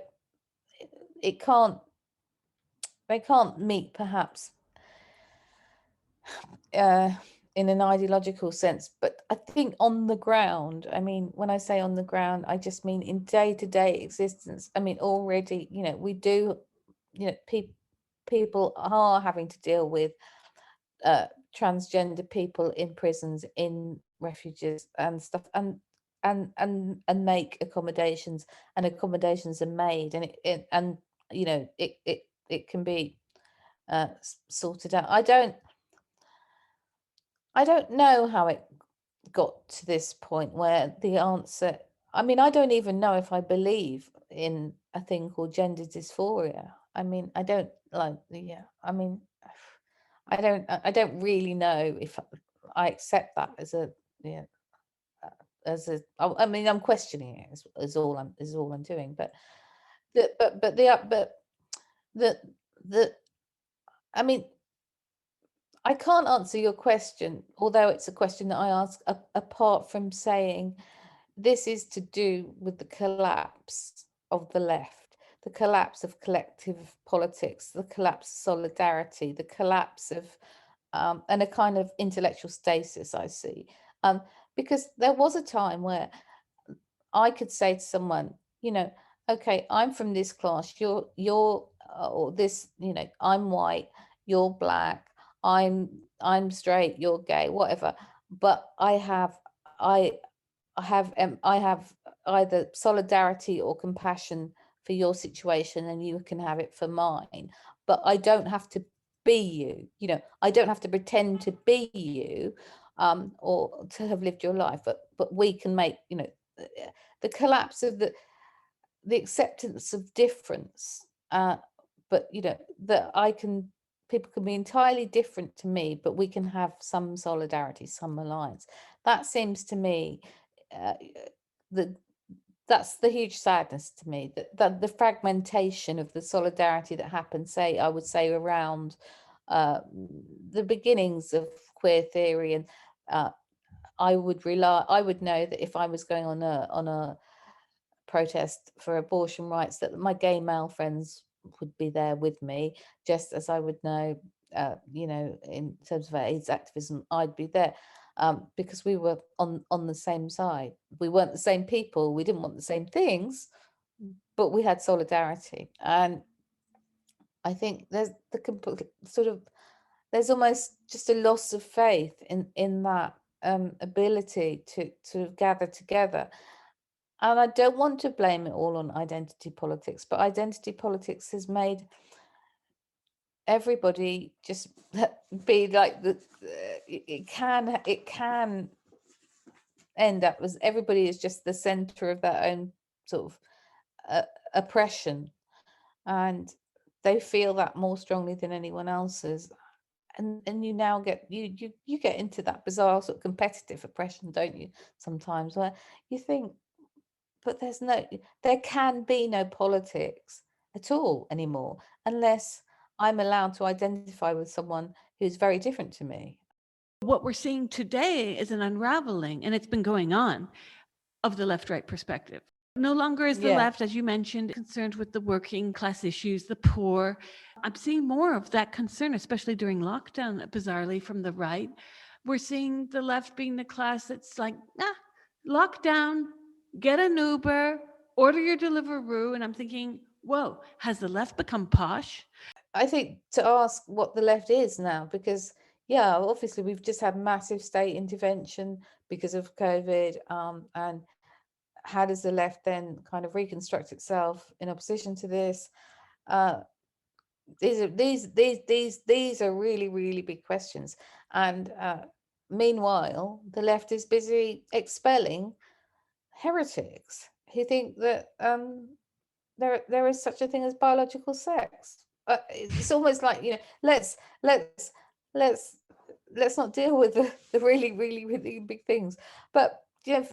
it can't, they can't meet perhaps in an ideological sense, but I think on the ground, I mean, when I say on the ground, I just mean in day-to-day existence. I mean, already, we do, people are having to deal with transgender people in prisons, in refuges and stuff, and make accommodations, and accommodations are made, and it can be sorted out. I don't know how it got to this point where the answer, I mean, I don't even know if I believe in a thing called gender dysphoria. I mean, I don't like, yeah, I mean, I don't really know if I accept that as a, yeah, I mean, I'm questioning it, is all I'm doing. But the I mean, I can't answer your question, although it's a question that I ask apart from saying this is to do with the collapse of the left, the collapse of collective politics, the collapse of solidarity, the collapse of and a kind of intellectual stasis, I see. Because there was a time where I could say to someone, okay, I'm from this class, you're or this, I'm white, you're black, I'm straight, you're gay, whatever. But I have either solidarity or compassion for your situation, and you can have it for mine. But I don't have to be you. I don't have to pretend to be you, or to have lived your life. But we can make, the collapse of the acceptance of difference. But that people can be entirely different to me, but we can have some solidarity, some alliance. That seems to me the that's the huge sadness to me, that the fragmentation of the solidarity that happened, say, I would say around the beginnings of queer theory. And I would know that if I was going on a protest for abortion rights, that my gay male friends would be there with me, just as I would know, in terms of AIDS activism, I'd be there, because we were on the same side. We weren't the same people, we didn't want the same things, but we had solidarity. And I think there's there's almost just a loss of faith in that ability to gather together. And I don't want to blame it all on identity politics, but identity politics has made everybody just be like it can end up as everybody is just the center of their own sort of oppression, and they feel that more strongly than anyone else's. And you now get you get into that bizarre sort of competitive oppression, don't you, sometimes, where you think, but there can be no politics at all anymore unless I'm allowed to identify with someone who's very different to me. What we're seeing today is an unraveling, and it's been going on, of the left-right perspective. No longer is the Yeah. left, as you mentioned, concerned with the working class issues, the poor. I'm seeing more of that concern, especially during lockdown, bizarrely, from the right. We're seeing the left being the class that's like, lockdown, get an Uber, order your Deliveroo. And I'm thinking, whoa, has the left become posh? I think to ask what the left is now, because yeah, obviously we've just had massive state intervention because of COVID, and how does the left then kind of reconstruct itself in opposition to this? These are really, really big questions. And meanwhile, the left is busy expelling heretics who think that there is such a thing as biological sex. It's almost like, let's let's let's not deal with the really, really, really big things. But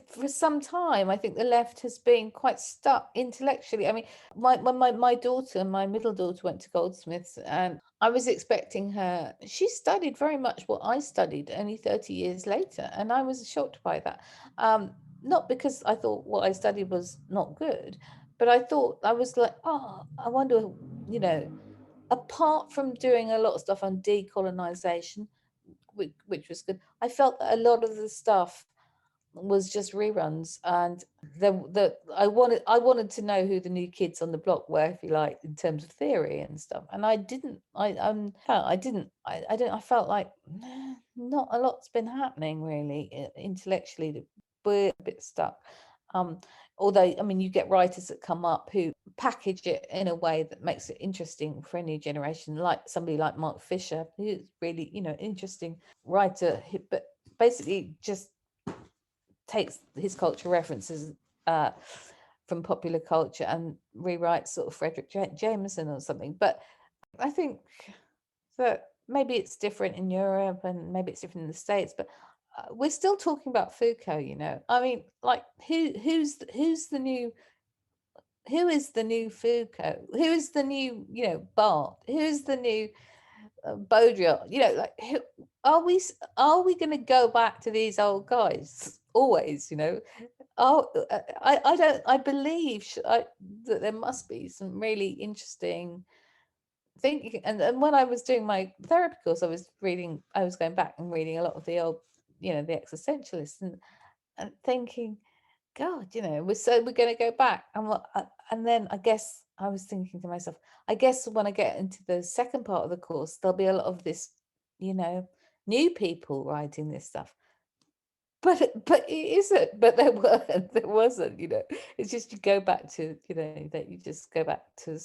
for some time, I think the left has been quite stuck intellectually. I mean, my daughter, my middle daughter, went to Goldsmiths, and I was expecting her. She studied very much what I studied only 30 years later, and I was shocked by that. Not because I thought what I studied was not good, but I was like, oh, I wonder, apart from doing a lot of stuff on decolonization, which was good, I felt that a lot of the stuff was just reruns, and I wanted to know who the new kids on the block were, if you like, in terms of theory and stuff. And I didn't. I felt like not a lot's been happening really intellectually. We're a bit stuck. Although, I mean, you get writers that come up who package it in a way that makes it interesting for a new generation, like somebody like Mark Fisher, who's really, interesting writer, but basically just takes his cultural references from popular culture and rewrites sort of Frederick Jameson or something. But I think that maybe it's different in Europe and maybe it's different in the States, but we're still talking about Foucault, I mean, like who's the new, who is the new Foucault? Who is the new, Barthes? Who's the new Baudrillard? Like are we going to go back to these old guys always? I believe that there must be some really interesting thinking. And when I was doing my therapy course, I was going back and reading a lot of the old, the existentialists, and thinking, God, we're going to go back. And then I guess I was thinking to myself, I guess when I get into the second part of the course, there'll be a lot of this, new people writing this stuff. But it isn't. But there wasn't. It's just you go back to, that you just go back to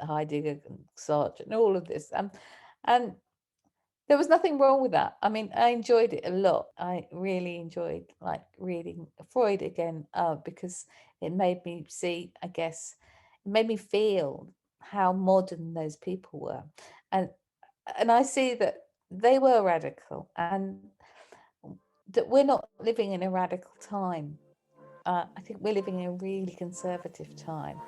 Heidegger and Sartre and all of this, and there was nothing wrong with that. I mean, I enjoyed it a lot. I really enjoyed reading Freud again, because it made me see, I guess, it made me feel how modern those people were, and I see that they were radical, and that we're not living in a radical time. I think we're living in a really conservative time.